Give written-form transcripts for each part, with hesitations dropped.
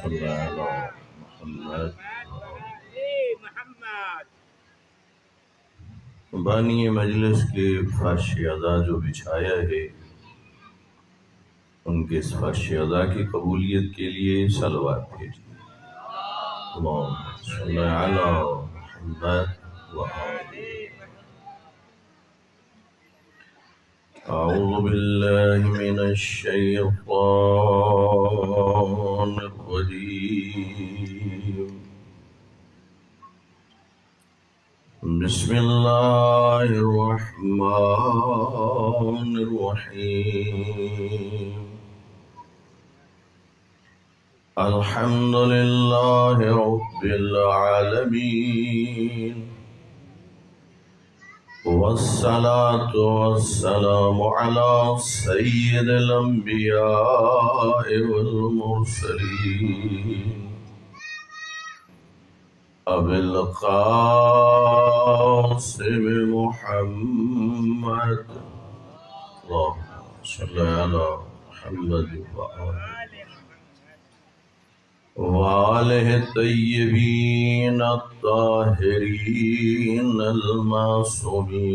صلی اللہ علی محمد۔ بانی مجلس کے فرش ادا جو بچھایا ہے، ان کے اس فرش ادا کی قبولیت کے لیے صلوات بھیجیے۔ اللہم صلی علی محمد وآلہ۔ اعوذ باللہ من الشیطان الرجیم، بسم اللہ الرحمن الرحیم، الحمد للہ رب العالمین، والصلاة والسلام على سید الانبیاء والمرسلین، ابی القاسم محمد، اللہم صلی علی محمد وآلہ الطیبین الطاہرین المعصومین،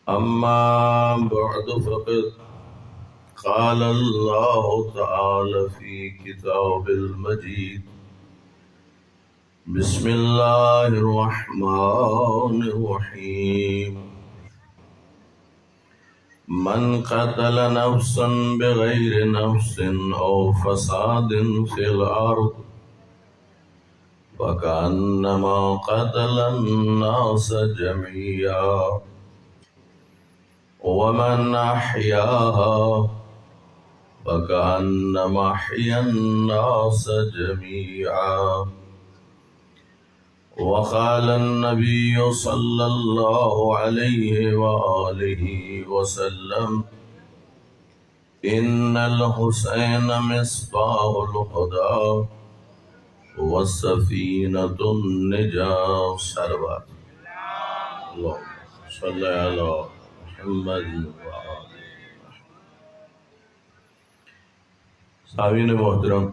اما بعد فقد قال اللہ تعالی فی کتاب المجید، بسم اللہ الرحمن الرحیم، من قتل نفسا بغیر نفس او فساد فی الارض فکأنما قتل الناس جميعا ومن احیاها فکأنما احیا الناس جميعا، وقال النبي صلى الله عليه وآله وسلم، إن الحسين مصباح الهدى وسفينة النجاة، صلوات اللهم صل على محمد وآله۔ سامعین محترم،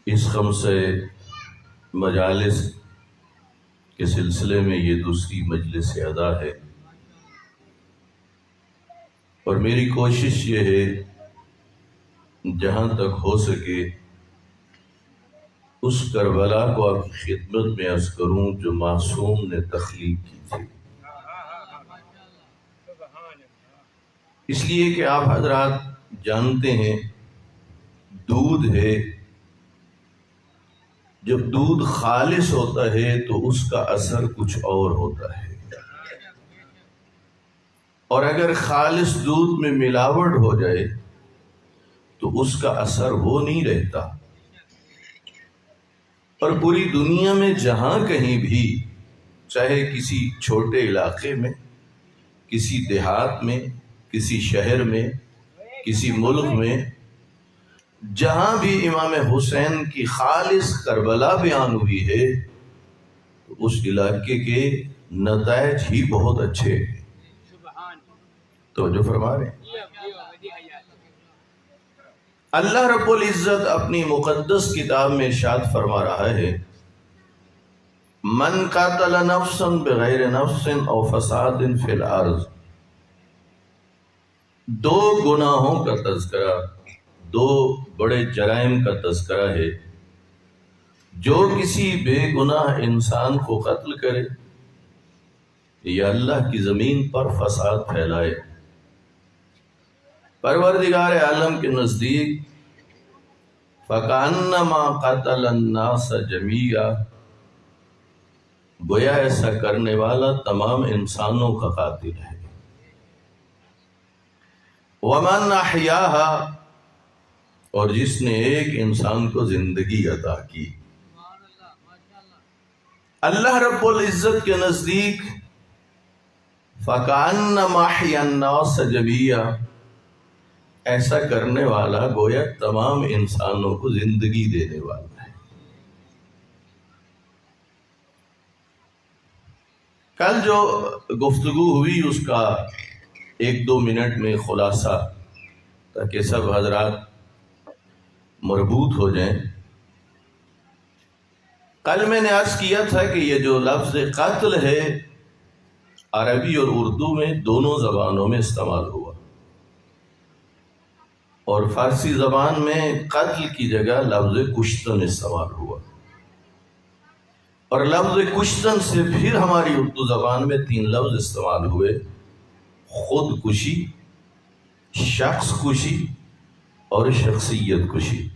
اس خمسہ مجالس کے سلسلے میں یہ دوسری مجلس ادا ہے، اور میری کوشش یہ ہے جہاں تک ہو سکے اس کربلا کو آپ کی خدمت میں عرض کروں جو معصوم نے تخلیق کی تھی، اس لیے کہ آپ حضرات جانتے ہیں دودھ ہے، جب دودھ خالص ہوتا ہے تو اس کا اثر کچھ اور ہوتا ہے، اور اگر خالص دودھ میں ملاوٹ ہو جائے تو اس کا اثر وہ نہیں رہتا۔ اور پوری دنیا میں جہاں کہیں بھی، چاہے کسی چھوٹے علاقے میں، کسی دیہات میں، کسی شہر میں، کسی ملک میں، جہاں بھی امام حسین کی خالص کربلا بیان ہوئی ہے تو اس علاقے کے نتائج ہی بہت اچھے ہیں۔ توجہ فرما رہے ہیں؟ اللہ رب العزت اپنی مقدس کتاب میں ارشاد فرما رہا ہے، من قتل نفسا بغیر نفس او فساد فی الارض، دو گناہوں کا تذکرہ، دو بڑے جرائم کا تذکرہ ہے۔ جو کسی بے گناہ انسان کو قتل کرے یا اللہ کی زمین پر فساد پھیلائے، پروردگار عالم کے نزدیک فَكَأَنَّمَا قَتَلَ النَّاسَ جَمِيعًا، گویا ایسا کرنے والا تمام انسانوں کا قاتل ہے۔ وَمَنْ أَحْيَاهَا، اور جس نے ایک انسان کو زندگی عطا کی، اللہ رب العزت کے نزدیک فَكَأَنَّمَا أَحْيَا النَّاسَ جَمِيعًا، ایسا کرنے والا گویا تمام انسانوں کو زندگی دینے والا ہے۔ کل جو گفتگو ہوئی اس کا ایک دو منٹ میں خلاصہ تاکہ سب حضرات مربوط ہو جائیں۔ کل میں نے عرض کیا تھا کہ یہ جو لفظ قتل ہے عربی اور اردو میں دونوں زبانوں میں استعمال ہوا، اور فارسی زبان میں قتل کی جگہ لفظ کشتن استعمال ہوا، اور لفظ کشتن سے پھر ہماری اردو زبان میں 3 لفظ استعمال ہوئے: خود کشی، شخص کشی اور شخصیت کشی۔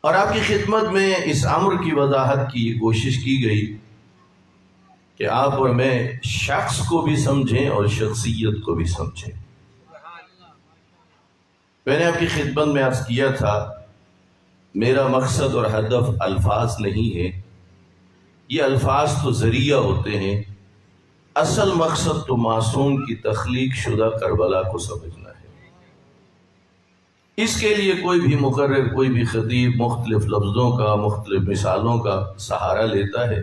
اور آپ کی خدمت میں اس امر کی وضاحت کی کوشش کی گئی کہ آپ اور میں شخص کو بھی سمجھیں اور شخصیت کو بھی سمجھیں۔ میں نے آپ کی خدمت میں عرض کیا تھا، میرا مقصد اور ہدف الفاظ نہیں ہے، یہ الفاظ تو ذریعہ ہوتے ہیں، اصل مقصد تو معصوم کی تخلیق شدہ کربلا کو سمجھنا ہے۔ اس کے لیے کوئی بھی مقرر، کوئی بھی خطیب مختلف لفظوں کا، مختلف مثالوں کا سہارا لیتا ہے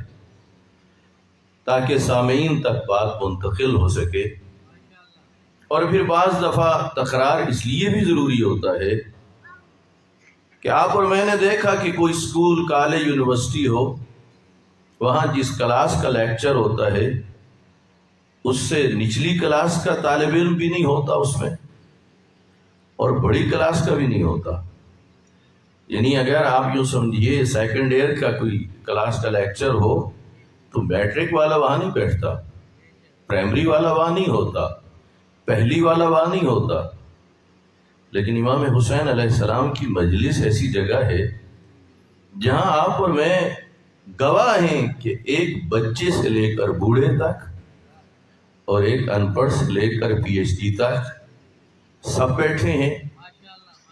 تاکہ سامعین تک بات منتقل ہو سکے۔ اور پھر بعض دفعہ تکرار اس لیے بھی ضروری ہوتا ہے کہ آپ اور میں نے دیکھا کہ کوئی اسکول، کالج، یونیورسٹی ہو، وہاں جس کلاس کا لیکچر ہوتا ہے اس سے نچلی کلاس کا طالب علم بھی نہیں ہوتا اس میں، اور بڑی کلاس کا بھی نہیں ہوتا۔ یعنی اگر آپ یوں سمجھیے سیکنڈ ایئر کا کوئی کلاس کا لیکچر ہو تو میٹرک والا وہاں نہیں بیٹھتا، پرائمری والا وہاں نہیں ہوتا، پہلی والا وہاں نہیں ہوتا۔ لیکن امام حسین علیہ السلام کی مجلس ایسی جگہ ہے جہاں آپ اور میں گواہ ہیں کہ ایک بچے سے لے کر بوڑھے تک اور ایک ان پڑھ سے لے کر پی ایچ ڈی تک سب بیٹھے ہیں۔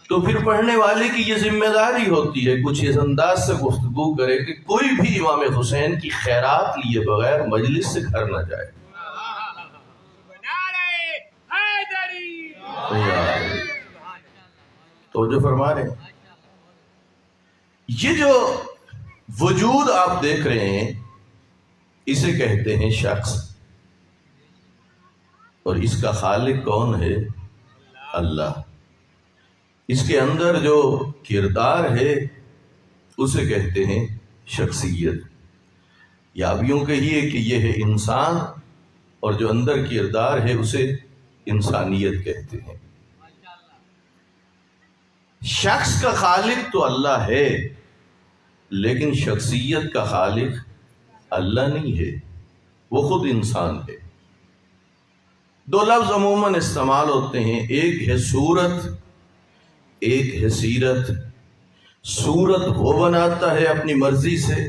تو پھر پڑھنے والے کی یہ ذمہ داری ہوتی ہے کچھ اس انداز سے گفتگو کرے کہ کوئی بھی امام حسین کی خیرات لیے بغیر مجلس سے گھر نہ جائے۔ تو جو فرما رہے ہیں، یہ جو وجود آپ دیکھ رہے ہیں اسے کہتے ہیں شخص، اور اس کا خالق کون ہے؟ اللہ۔ اس کے اندر جو کردار ہے اسے کہتے ہیں شخصیت، یا اب یوں کہیے کہ یہ ہے انسان، اور جو اندر کردار ہے اسے انسانیت کہتے ہیں۔ شخص کا خالق تو اللہ ہے، لیکن شخصیت کا خالق اللہ نہیں ہے، وہ خود انسان ہے۔ 2 لفظ عموماً استعمال ہوتے ہیں، ایک ہے صورت، ایک ہے سیرت۔ صورت وہ بناتا ہے اپنی مرضی سے،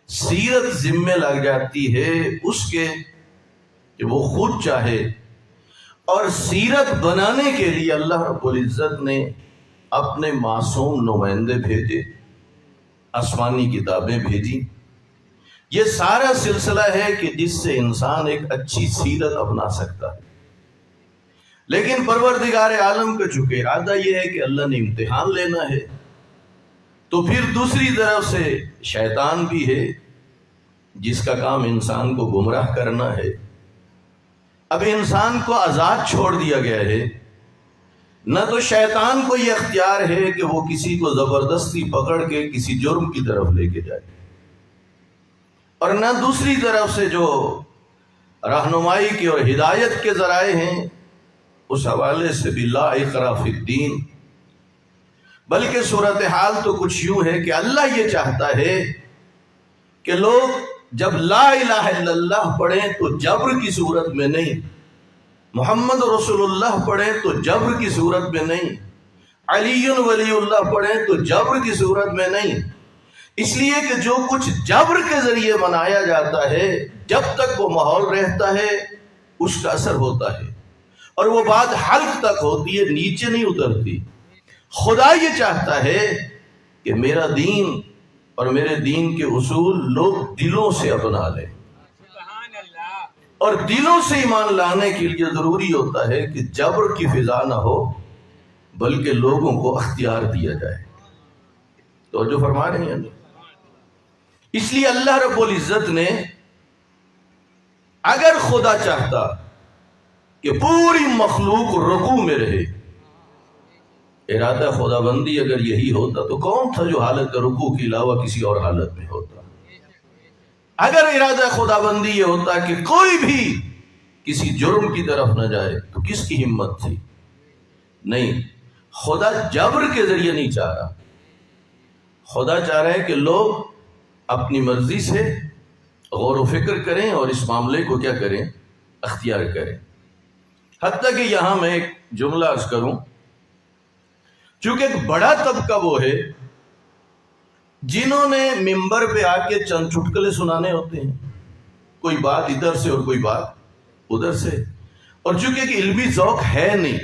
سیرت ذمہ لگ جاتی ہے اس کے کہ وہ خود چاہے، اور سیرت بنانے کے لیے اللہ رب العزت نے اپنے معصوم نمائندے بھیجے، آسمانی کتابیں بھیجی۔ یہ سارا سلسلہ ہے کہ جس سے انسان ایک اچھی سیرت اپنا سکتا ہے۔ لیکن پروردگار عالم کا چونکہ ارادہ یہ ہے کہ اللہ نے امتحان لینا ہے، تو پھر دوسری طرف سے شیطان بھی ہے جس کا کام انسان کو گمراہ کرنا ہے۔ اب انسان کو آزاد چھوڑ دیا گیا ہے، نہ تو شیطان کو یہ اختیار ہے کہ وہ کسی کو زبردستی پکڑ کے کسی جرم کی طرف لے کے جائے، اور نہ دوسری طرف سے جو رہنمائی کی اور ہدایت کے ذرائع ہیں اس حوالے سے بھی لا اکراہ فی الدین۔ بلکہ صورتحال تو کچھ یوں ہے کہ اللہ یہ چاہتا ہے کہ لوگ جب لا الہ الا اللہ پڑھیں تو جبر کی صورت میں نہیں، محمد رسول اللہ پڑھیں تو جبر کی صورت میں نہیں، علی ولی اللہ پڑھیں تو جبر کی صورت میں نہیں۔ اس لیے کہ جو کچھ جبر کے ذریعے منایا جاتا ہے جب تک وہ ماحول رہتا ہے اس کا اثر ہوتا ہے، اور وہ بات حلق تک ہوتی ہے، نیچے نہیں اترتی۔ خدا یہ چاہتا ہے کہ میرا دین اور میرے دین کے اصول لوگ دلوں سے اپنا لیں، اور دلوں سے ایمان لانے کے لیے ضروری ہوتا ہے کہ جبر کی فضا نہ ہو بلکہ لوگوں کو اختیار دیا جائے۔ تو جو فرما رہے ہیں، اس لیے اللہ رب العزت نے اگر خدا چاہتا کہ پوری مخلوق رکوع میں رہے۔ ارادہ خدا بندی اگر یہی ہوتا تو کون تھا جو حالت رکوع کے علاوہ کسی اور حالت میں ہوتا؟ اگر ارادہ خدا بندی یہ ہوتا کہ کوئی بھی کسی جرم کی طرف نہ جائے تو کس کی ہمت تھی؟ نہیں، خدا جبر کے ذریعے نہیں چاہ رہا، خدا چاہ رہا ہے کہ لوگ اپنی مرضی سے غور و فکر کریں اور اس معاملے کو کیا کریں؟ اختیار کریں۔ حتیٰ کہ یہاں میں ایک جملہ عرض کروں، چونکہ ایک بڑا طبقہ وہ ہے جنہوں نے ممبر پہ آ کے چند چٹکلے سنانے ہوتے ہیں، کوئی بات ادھر سے اور کوئی بات ادھر سے، اور چونکہ ایک علمی ذوق ہے نہیں،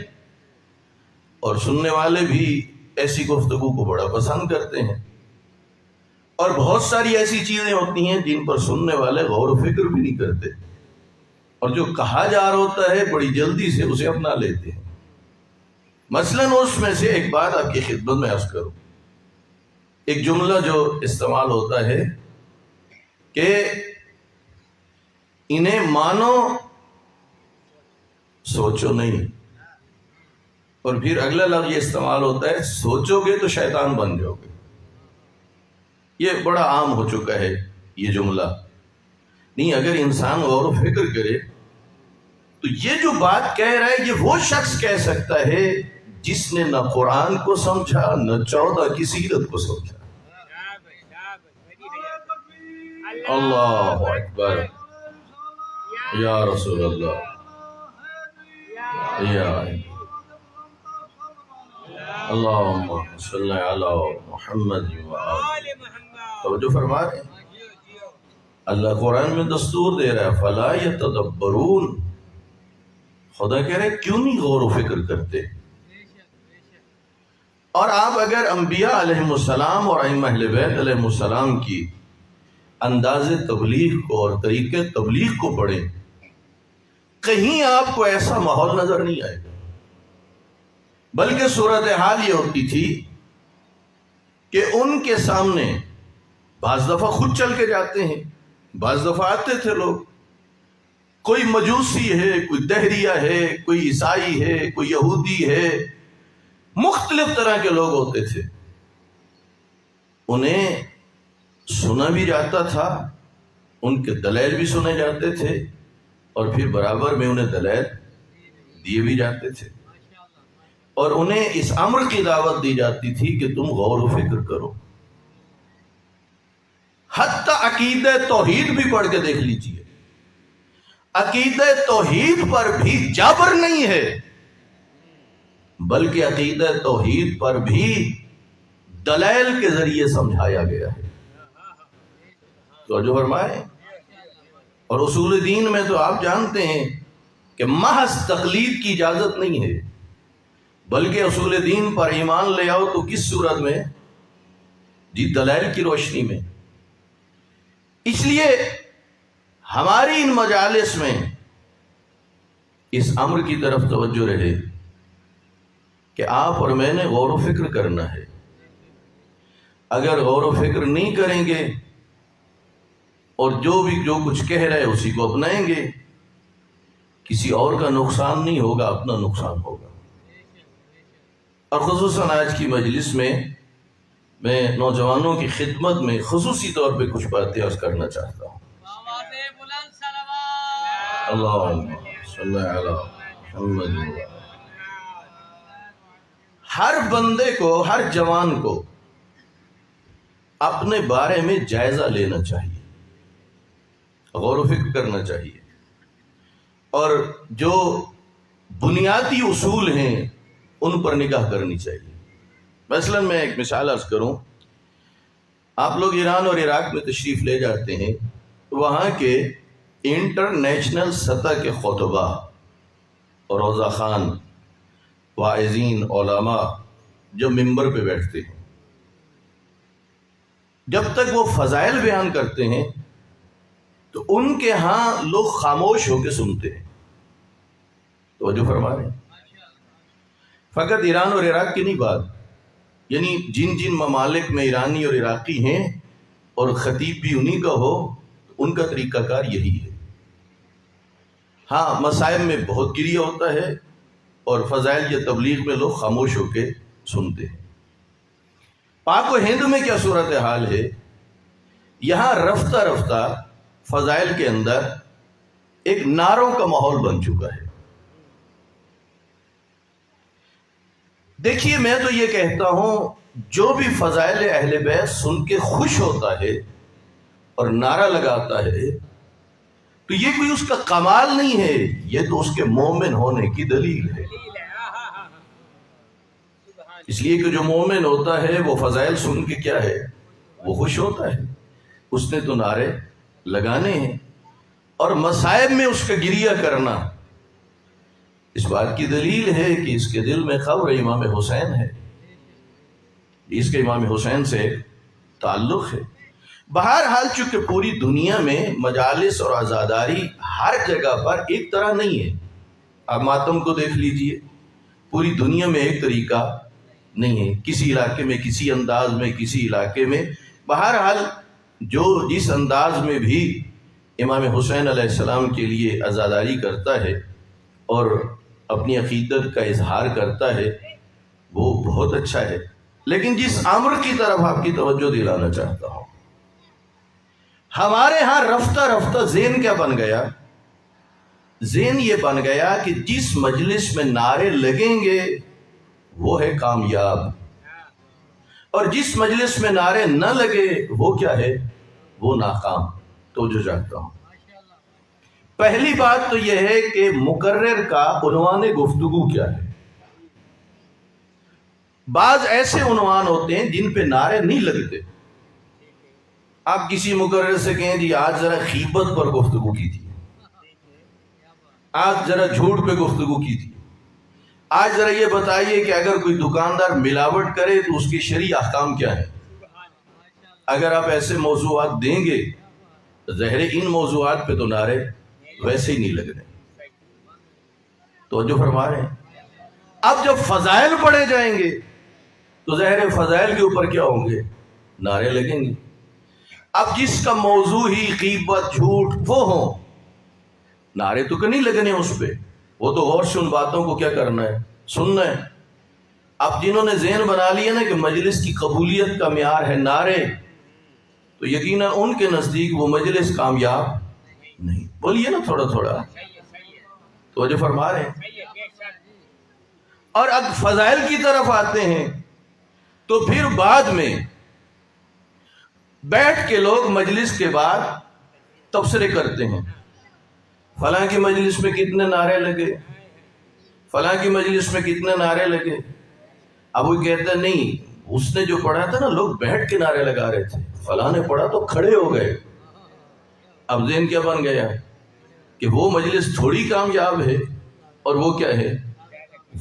اور سننے والے بھی ایسی گفتگو کو بڑا پسند کرتے ہیں، اور بہت ساری ایسی چیزیں ہوتی ہیں جن پر سننے والے غور و فکر بھی نہیں کرتے، اور جو کہا جا رہا ہوتا ہے بڑی جلدی سے اسے اپنا لیتے ہیں۔ مثلاً اس میں سے ایک بات آپ کی خدمت میں عرض کروں، ایک جملہ جو استعمال ہوتا ہے کہ انہیں مانو سوچو نہیں، اور پھر اگلا لفظ یہ استعمال ہوتا ہے سوچو گے تو شیطان بن جاؤ گے۔ یہ بڑا عام ہو چکا ہے یہ جملہ۔ نہیں، اگر انسان غور و فکر کرے تو یہ جو بات کہہ رہا ہے یہ وہ شخص کہہ سکتا ہے جس نے نہ قرآن کو سمجھا نہ 14 کی سیرت کو سمجھا۔ اللہ اکبر، یا رسول اللہ، یا اللہم صلی علی محمد وآلہ۔ توجہ فرما رہے ہیں، اللہ قرآن میں دستور دے رہا ہے فلا یتدبرون، خدا کہہ رہے کیوں نہیں غور و فکر کرتے؟ اور آپ اگر انبیاء علیہ السلام اور ائمہ اہل بیت علیہ السلام کی انداز تبلیغ کو اور طریقے تبلیغ کو پڑھیں، کہیں آپ کو ایسا ماحول نظر نہیں آئے گا، بلکہ صورتحال یہ ہوتی تھی کہ ان کے سامنے بعض دفعہ خود چل کے جاتے ہیں، بعض دفعہ آتے تھے لوگ، کوئی مجوسی ہے، کوئی دہریہ ہے، کوئی عیسائی ہے، کوئی یہودی ہے، مختلف طرح کے لوگ ہوتے تھے، انہیں سنا بھی جاتا تھا، ان کے دلائل بھی سنے جاتے تھے، اور پھر برابر میں انہیں دلائل دیے بھی جاتے تھے، اور انہیں اس امر کی دعوت دی جاتی تھی کہ تم غور و فکر کرو۔ حتیٰ عقیدہ توحید بھی پڑھ کے دیکھ لیجئے، عقیدہ توحید پر بھی جبر نہیں ہے، بلکہ عقیدہ توحید پر بھی دلائل کے ذریعے سمجھایا گیا ہے۔ توجہ فرمائیں۔ اور اصول دین میں تو آپ جانتے ہیں کہ محض تقلید کی اجازت نہیں ہے، بلکہ اصول دین پر ایمان لے آؤ تو کس صورت میں؟ جی دلائل کی روشنی میں۔ اس لیے ہماری ان مجالس میں اس امر کی طرف توجہ رہے کہ آپ اور میں نے غور و فکر کرنا ہے۔ اگر غور و فکر نہیں کریں گے اور جو کچھ کہہ رہے اسی کو اپنائیں گے، کسی اور کا نقصان نہیں ہوگا، اپنا نقصان ہوگا۔ اور خصوصاً آج کی مجلس میں نوجوانوں کی خدمت میں خصوصی طور پہ کچھ باتیں عرض کرنا چاہتا ہوں۔ اللہم صلی علی محمد۔ ہر بندے کو، ہر جوان کو اپنے بارے میں جائزہ لینا چاہیے، غور و فکر کرنا چاہیے، اور جو بنیادی اصول ہیں ان پر نگاہ کرنی چاہیے۔ مثلاً میں ایک مثال عرض کروں، آپ لوگ ایران اور عراق میں تشریف لے جاتے ہیں، وہاں کے انٹرنیشنل سطح کے خطبہ، روضہ خان، واعظین، علماء جو ممبر پہ بیٹھتے ہیں، جب تک وہ فضائل بیان کرتے ہیں تو ان کے ہاں لوگ خاموش ہو کے سنتے ہیں۔ توجہ فرما رہے ہیں۔ فقط ایران اور عراق کی نہیں بات، یعنی جن جن ممالک میں ایرانی اور عراقی ہیں اور خطیب بھی انہی کا ہو، ان کا طریقہ کار یہی ہے۔ ہاں مصائب میں بہت گریہ ہوتا ہے اور فضائل یا تبلیغ میں لوگ خاموش ہو کے سنتے ہیں۔ پاک و ہند میں کیا صورتحال ہے؟ یہاں رفتہ رفتہ فضائل کے اندر ایک نعروں کا ماحول بن چکا ہے۔ دیکھیے میں تو یہ کہتا ہوں جو بھی فضائل اہل بیت سن کے خوش ہوتا ہے اور نعرہ لگاتا ہے تو یہ کوئی اس کا کمال نہیں ہے، یہ تو اس کے مومن ہونے کی دلیل ہے۔ اس لیے کہ جو مومن ہوتا ہے وہ فضائل سن کے کیا ہے، وہ خوش ہوتا ہے، اس نے تو نعرے لگانے ہیں۔ اور مصائب میں اس کا گریہ کرنا اس بات کی دلیل ہے کہ اس کے دل میں قبر امام حسین ہے، اس کے امام حسین سے تعلق ہے۔ بہرحال چونکہ پوری دنیا میں مجالس اور عزاداری ہر جگہ پر ایک طرح نہیں ہے، آپ ماتم کو دیکھ لیجئے، پوری دنیا میں ایک طریقہ نہیں ہے، کسی علاقے میں کسی انداز میں، کسی علاقے میں، بہرحال جو جس انداز میں بھی امام حسین علیہ السلام کے لیے عزاداری کرتا ہے اور اپنی عقیدت کا اظہار کرتا ہے وہ بہت اچھا ہے۔ لیکن جس امر کی طرف آپ کی توجہ دلانا چاہتا ہوں، ہمارے ہاں رفتہ رفتہ ذہن کیا بن گیا؟ ذہن یہ بن گیا کہ جس مجلس میں نعرے لگیں گے وہ ہے کامیاب، اور جس مجلس میں نعرے نہ لگے وہ کیا ہے، وہ ناکام۔ توجہ چاہتا ہوں، پہلی بات تو یہ ہے کہ مقرر کا عنوان گفتگو کیا ہے۔ بعض ایسے عنوان ہوتے ہیں جن پہ نعرے نہیں لگتے۔ آپ کسی مقرر سے کہیں جی آج ذرا غیبت پر گفتگو کی تھی، آج ذرا جھوٹ پہ گفتگو کی تھی، آج ذرا یہ بتائیے کہ اگر کوئی دکاندار ملاوٹ کرے تو اس کی شرعی احکام کیا ہے۔ اگر آپ ایسے موضوعات دیں گے ظاہر ان موضوعات پہ تو نعرے ویسے ہی نہیں لگ رہے۔ توجہ فرما رہے ہیں؟ اب جب فضائل پڑھے جائیں گے تو ظاہر فضائل کے اوپر کیا ہوں گے، نعرے لگیں گے۔ اب جس کا موضوع ہی غیبت جھوٹ وہ ہوں، نعرے تو نہیں لگنے اس پہ، وہ تو غور سے ان باتوں کو کیا کرنا ہے، سننا ہے۔ اب جنہوں نے ذہن بنا لیا نا کہ مجلس کی قبولیت کا معیار ہے نعرے، تو یقیناً ان کے نزدیک وہ مجلس کامیاب نہیں۔ بولیے نا تھوڑا تھوڑا، توجہ فرما رہے ہیں۔ اور اب فضائل کی طرف آتے ہیں تو پھر بعد میں بیٹھ کے لوگ مجلس کے بعد تبصرے کرتے ہیں، فلاں کی مجلس میں کتنے نعرے لگے، فلاں کی مجلس میں کتنے نعرے لگے۔ اب وہ کہتا نہیں، اس نے جو پڑھا تھا نا لوگ بیٹھ کے نعرے لگا رہے تھے، فلاں نے پڑھا تو کھڑے ہو گئے۔ اب ذہن کیا بن گیا کہ وہ مجلس تھوڑی کامیاب ہے اور وہ کیا ہے،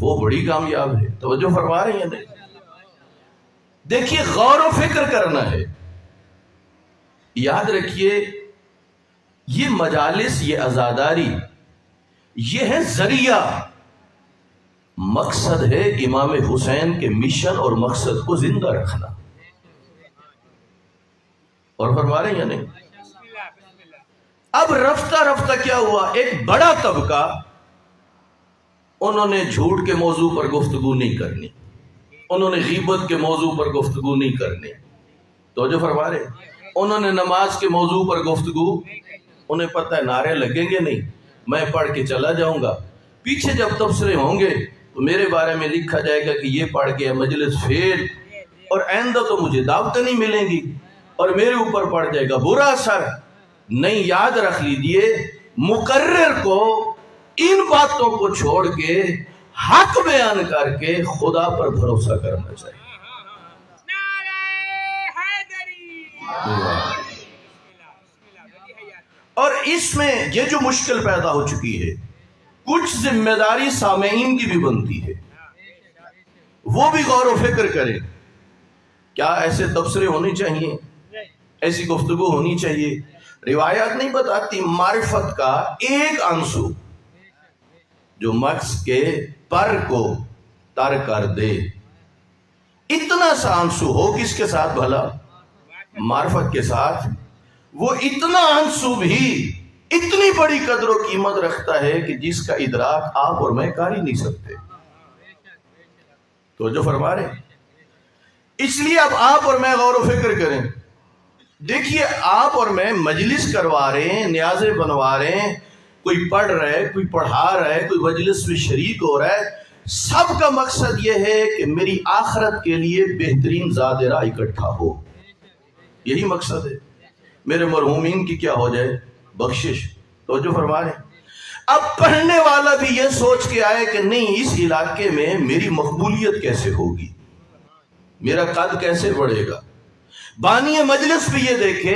وہ بڑی کامیاب ہے۔ توجہ فرما رہے ہیں نہیں؟ دیکھیے غور و فکر کرنا ہے۔ یاد رکھیے یہ مجالس، یہ عزاداری، یہ ہے ذریعہ، مقصد ہے امام حسین کے مشن اور مقصد کو زندہ رکھنا۔ اور فرما رہے ہیں یا نہیں؟ اب رفتہ رفتہ کیا ہوا، ایک بڑا طبقہ انہوں نے جھوٹ کے موضوع پر گفتگو نہیں کرنی، انہوں نے غیبت کے موضوع پر گفتگو نہیں کرنی، توجہ فرما رہے ہیں۔ انہوں نے نماز کے موضوع پر گفتگو، انہیں پتہ ہے نعرے لگیں گے نہیں، میں پڑھ کے چلا جاؤں گا، پیچھے جب تبصرے ہوں گے تو میرے بارے میں لکھا جائے گا کہ یہ پڑھ کے مجلس فیل، اور آئندہ تو مجھے دعوتیں نہیں ملیں گی اور میرے اوپر پڑ جائے گا برا اثر۔ نہیں، یاد رکھ لیجئے مقرر کو ان باتوں کو چھوڑ کے حق بیان کر کے خدا پر بھروسہ کرنا چاہیے۔ اور اس میں یہ جو مشکل پیدا ہو چکی ہے، کچھ ذمہ داری سامعین کی بھی بنتی ہے، وہ بھی غور و فکر کریں۔ کیا ایسے تبصرے ہونے چاہیے، ایسی گفتگو ہونی چاہیے؟ روایات نہیں بتاتی معرفت کا ایک عنصر جو مغز کے پر کو تر کر دے، اتنا سا عنصر ہو کس کے ساتھ بھلا؟ معرفت کے ساتھ۔ وہ اتنا عنصر بھی اتنی بڑی قدر و قیمت رکھتا ہے کہ جس کا ادراک آپ اور میں کر ہی نہیں سکتے. تو جو فرما رہے ہیں، اس لیے اب آپ اور میں غور و فکر کریں. دیکھیے، آپ اور میں مجلس کروا رہے ہیں، نیازیں بنوا رہے ہیں، کوئی پڑھ رہا ہے، کوئی پڑھا رہا ہے، کوئی مجلس میں شریک ہو رہا ہے. سب کا مقصد یہ ہے کہ میری آخرت کے لیے بہترین زاد راہ اکٹھا ہو. یہی مقصد ہے. میرے مرحومین کی کیا ہو جائے؟ بخشش. توجہ فرما رہے ہیں. اب پڑھنے والا بھی یہ سوچ کے آئے کہ نہیں، اس علاقے میں میری مقبولیت کیسے ہوگی، میرا قد کیسے بڑھے گا. بانی مجلس بھی یہ دیکھے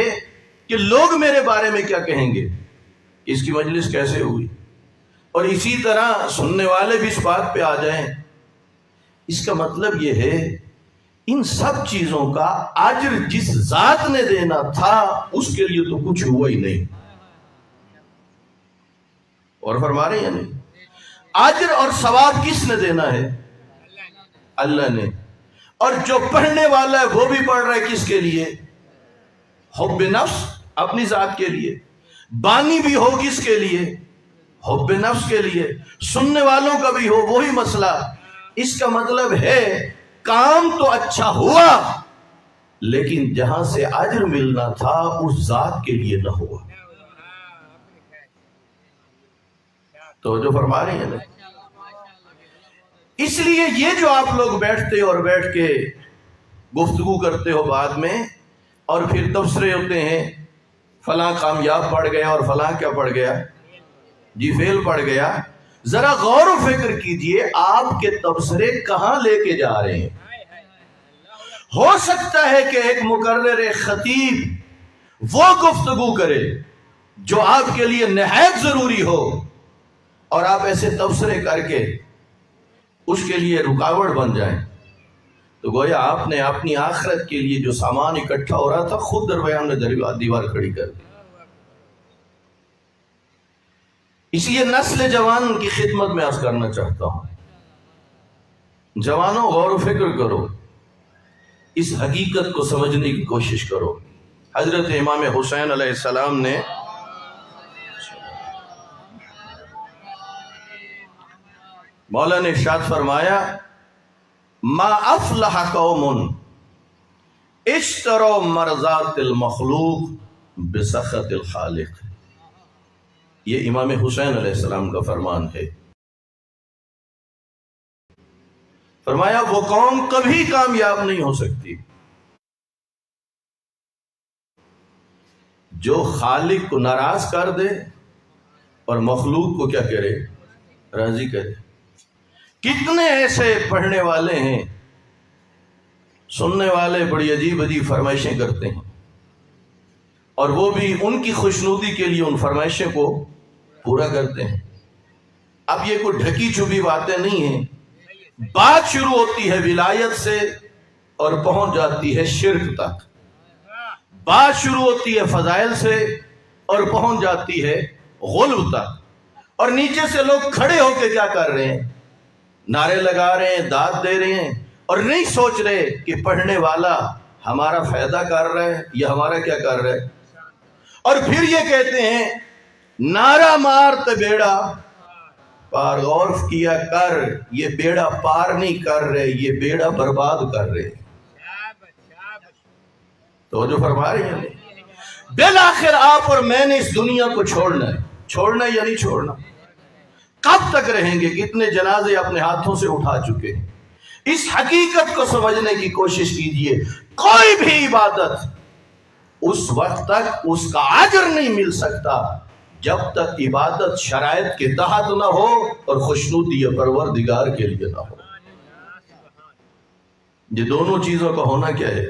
کہ لوگ میرے بارے میں کیا کہیں گے، اس کی مجلس کیسے ہوئی. اور اسی طرح سننے والے بھی اس بات پہ آ جائیں. اس کا مطلب یہ ہے ان سب چیزوں کا اجر جس ذات نے دینا تھا اس کے لیے تو کچھ ہوا ہی نہیں. اور فرما رہے ہیں نہیں، اجر اور ثواب کس نے دینا ہے؟ اللہ نے. اور جو پڑھنے والا ہے وہ بھی پڑھ رہا ہے کس کے لیے؟ حب نفس، اپنی ذات کے لیے. بانی بھی ہو کس کے لیے؟ حب نفس کے لیے. سننے والوں کا بھی ہو وہی مسئلہ. اس کا مطلب ہے کام تو اچھا ہوا لیکن جہاں سے اجر ملنا تھا اس ذات کے لیے نہ ہوا. تو جو فرما رہے ہیں نا، اس لیے یہ جو آپ لوگ بیٹھتے اور بیٹھ کے گفتگو کرتے ہو بعد میں اور پھر تبصرے ہوتے ہیں، فلاں کامیاب پڑ گیا اور فلاں کیا پڑ گیا، جی فیل پڑ گیا. ذرا غور و فکر کیجئے آپ کے تبصرے کہاں لے کے جا رہے ہیں. ہو سکتا ہے کہ ایک مقرر خطیب وہ گفتگو کرے جو آپ کے لیے نہایت ضروری ہو اور آپ ایسے تبصرے کر کے اس کے لیے رکاوٹ بن جائیں تو گویا آپ نے اپنی آخرت کے لیے جو سامان اکٹھا ہو رہا تھا خود درمیان میں دیوار کھڑی کر دی. اس لیے نسل جوان کی خدمت میں عرض کرنا چاہتا ہوں، جوانوں غور و فکر کرو، اس حقیقت کو سمجھنے کی کوشش کرو. حضرت امام حسین علیہ السلام نے مولا نے ارشاد فرمایا، ما افلح قوم اشتروا مرضات المخلوق بسخط الخالق. یہ امام حسین علیہ السلام کا فرمان ہے. فرمایا وہ قوم کبھی کامیاب نہیں ہو سکتی جو خالق کو ناراض کر دے اور مخلوق کو کیا کرے، راضی کرے. کتنے ایسے پڑھنے والے ہیں، سننے والے بڑی عجیب عجیب فرمائشیں کرتے ہیں اور وہ بھی ان کی خوشنودی کے لیے ان فرمائشوں کو پورا کرتے ہیں. اب یہ کوئی ڈھکی چھپی باتیں نہیں ہیں. بات شروع ہوتی ہے ولایت سے اور پہنچ جاتی ہے شرک تک. بات شروع ہوتی ہے فضائل سے اور پہنچ جاتی ہے غلو تک. اور نیچے سے لوگ کھڑے ہو کے کیا کر رہے ہیں، نعرے لگا رہے ہیں، داد دے رہے ہیں اور نہیں سوچ رہے کہ پڑھنے والا ہمارا فائدہ کر رہا ہے یا ہمارا کیا کر رہا ہے. اور پھر یہ کہتے ہیں نعرہ مارت بیڑا پار. غور کیا کر، یہ بیڑا پار نہیں کر رہے، یہ بیڑا برباد کر رہے. تو جو فرما رہے ہیں بالآخر آپ اور میں نے اس دنیا کو چھوڑنا ہے. چھوڑنا یا نہیں چھوڑنا؟ کب تک رہیں گے؟ کتنے جنازے اپنے ہاتھوں سے اٹھا چکے ہیں. اس حقیقت کو سمجھنے کی کوشش کیجئے. کوئی بھی عبادت اس وقت تک اس کا اجر نہیں مل سکتا جب تک عبادت شرائط کے تحت نہ ہو اور خوشنودی پروردگار کے لیے نہ ہو. یہ دونوں چیزوں کا ہونا کیا ہے،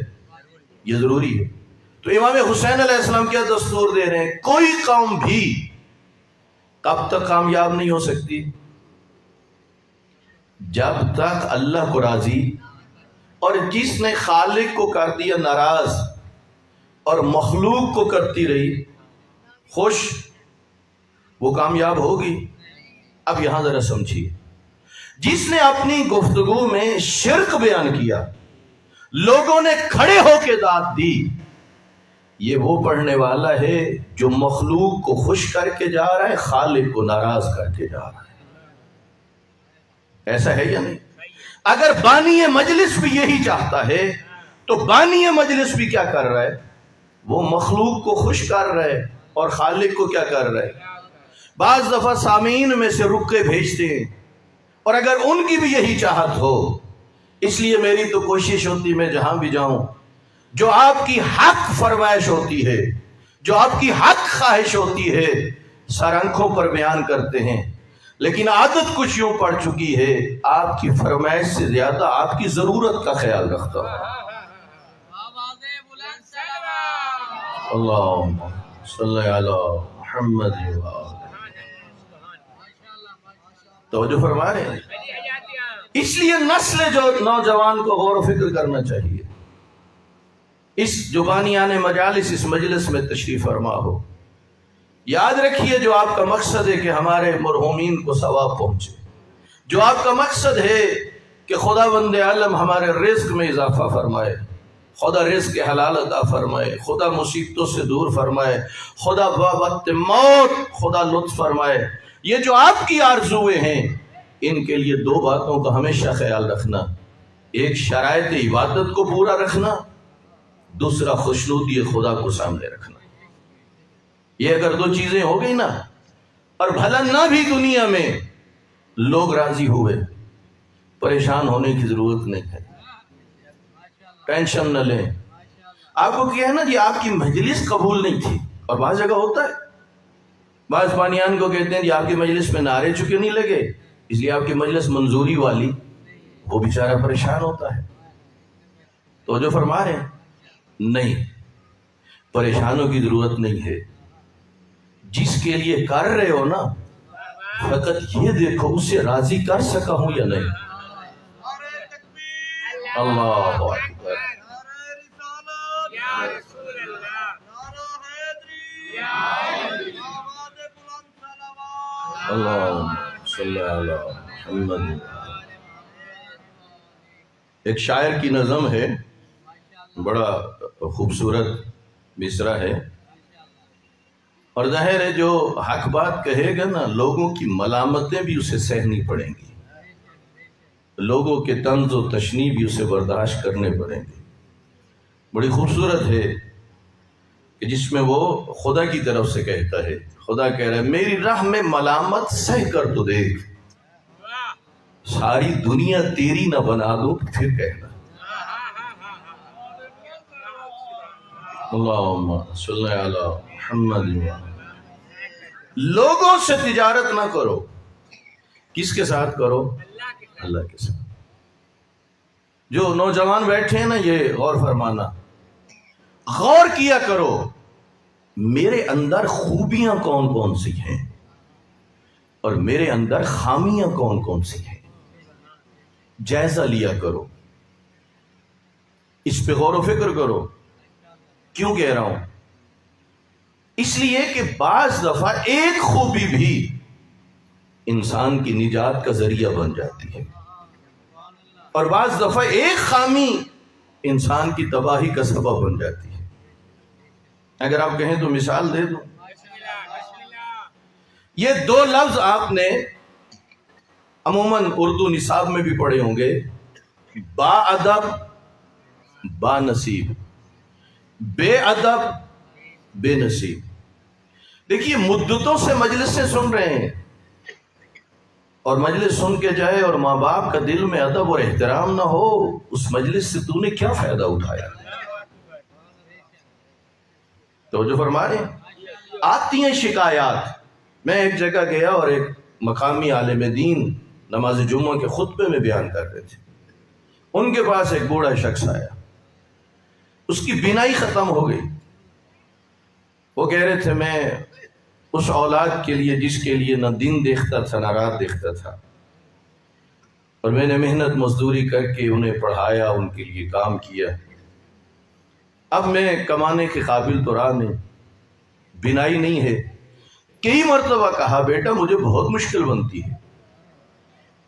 یہ ضروری ہے. تو امام حسین علیہ السلام کیا دستور دے رہے ہیں، کوئی قوم بھی کب تک کامیاب نہیں ہو سکتی جب تک اللہ کو راضی، اور جس نے خالق کو کر دیا ناراض اور مخلوق کو کرتی رہی خوش، وہ کامیاب ہوگی. اب یہاں ذرا سمجھیے، جس نے اپنی گفتگو میں شرک بیان کیا، لوگوں نے کھڑے ہو کے داد دی، یہ وہ پڑھنے والا ہے جو مخلوق کو خوش کر کے جا رہا ہے، خالق کو ناراض کر کے جا رہا ہے۔ ایسا ہے یا نہیں؟ اگر بانی مجلس بھی یہی چاہتا ہے تو بانی مجلس بھی کیا کر رہا ہے؟ وہ مخلوق کو خوش کر رہا ہے اور خالق کو کیا کر رہا ہے؟ بعض دفعہ سامعین میں سے رک کے بھیجتے ہیں، اور اگر ان کی بھی یہی چاہت ہو، اس لیے میری تو کوشش ہوتی میں جہاں بھی جاؤں، جو آپ کی حق فرمائش ہوتی ہے، جو آپ کی حق خواہش ہوتی ہے، سر آنکھوں پر بیان کرتے ہیں، لیکن عادت کچھ یوں پڑ چکی ہے، آپ کی فرمائش سے زیادہ آپ کی ضرورت کا خیال رکھتا ہوں۔ اللہم صلی علی محمد توجہ فرما رہے ہیں۔ اس لیے نسل جو نوجوان کو غور و فکر کرنا چاہیے۔ اس جبانیان مجالس، اس مجلس میں تشریف فرما ہو، یاد رکھیے جو آپ کا مقصد ہے کہ ہمارے مرحومین کو ثواب پہنچے، جو آپ کا مقصد ہے کہ خدا بند عالم ہمارے رزق میں اضافہ فرمائے، خدا رزق حلال عطا فرمائے، خدا مصیبتوں سے دور فرمائے، خدا وقت موت خدا لطف فرمائے، یہ جو آپ کی آرزویں ہیں، ان کے لیے دو باتوں کا ہمیشہ خیال رکھنا: ایک شرائط عبادت کو پورا رکھنا، دوسرا خوشنودی خدا کو سامنے رکھنا۔ یہ اگر دو چیزیں ہو گئی نا، اور بھلا نہ بھی دنیا میں لوگ راضی ہوئے، پریشان ہونے کی ضرورت نہیں ہے، ٹینشن نہ لیں۔ آپ کو کیا ہے نا جی، آپ کی مجلس قبول نہیں تھی، اور بعض جگہ ہوتا ہے، بعض بانیان کو کہتے ہیں جی آپ کی مجلس میں نعرے چکے نہیں لگے، اس لیے آپ کی مجلس منظوری والی، وہ بیچارہ پریشان ہوتا ہے۔ تو جو فرما رہے ہیں نہیں، پریشانوں کی ضرورت نہیں ہے، جس کے لیے کر رہے ہو نا، فقط یہ دیکھو اسے راضی کر سکا ہوں یا نہیں۔ اللہ اکبر، اللہم صلی علی محمد۔ ایک شاعر کی نظم ہے، بڑا خوبصورت مصرع ہے، اور ظاہر ہے جو حق بات کہے گا نا، لوگوں کی ملامتیں بھی اسے سہنی پڑیں گی، لوگوں کے طنز و تشنیع بھی اسے برداشت کرنے پڑیں گے۔ بڑی خوبصورت ہے کہ جس میں وہ خدا کی طرف سے کہتا ہے، خدا کہہ رہا ہے میری راہ میں ملامت سہ کر تو دیکھ، ساری دنیا تیری نہ بنا دوں پھر کہنا۔ اللہم صلی علی محمد۔ لوگوں سے تجارت نہ کرو، کس کے ساتھ کرو؟ اللہ کے ساتھ۔ جو نوجوان بیٹھے ہیں نا، یہ غور فرمانا، غور کیا کرو میرے اندر خوبیاں کون کون سی ہیں اور میرے اندر خامیاں کون کون سی ہیں، جائزہ لیا کرو، اس پہ غور و فکر کرو۔ کیوں کہہ رہا ہوں؟ اس لیے کہ بعض دفعہ ایک خوبی بھی انسان کی نجات کا ذریعہ بن جاتی ہے، اور بعض دفعہ ایک خامی انسان کی تباہی کا سبب بن جاتی ہے۔ اگر آپ کہیں تو مثال دے دوں، یہ دو لفظ آپ نے عموماً اردو نصاب میں بھی پڑھے ہوں گے، با ادب با نصیب، بے ادب بے نصیب۔ دیکھیے مدتوں سے مجلسیں سن رہے ہیں، اور مجلس سن کے جائے اور ماں باپ کا دل میں ادب اور احترام نہ ہو، اس مجلس سے تو نے کیا فائدہ اٹھایا؟ توجہ فرما رہے ہیں؟ آتی ہیں شکایات۔ میں ایک جگہ گیا اور ایک مقامی عالم دین نماز جمعہ کے خطبے میں بیان کر رہے تھے، ان کے پاس ایک بوڑھا شخص آیا، اس کی بینائی ختم ہو گئی۔ وہ کہہ رہے تھے میں اس اولاد کے لیے جس کے لیے نہ دن دیکھتا تھا نہ رات دیکھتا تھا، اور میں نے محنت مزدوری کر کے انہیں پڑھایا، ان کے لیے کام کیا، اب میں کمانے کے قابل تو رہا نہیں، بینائی نہیں ہے۔ کئی مرتبہ کہا بیٹا مجھے بہت مشکل بنتی ہے،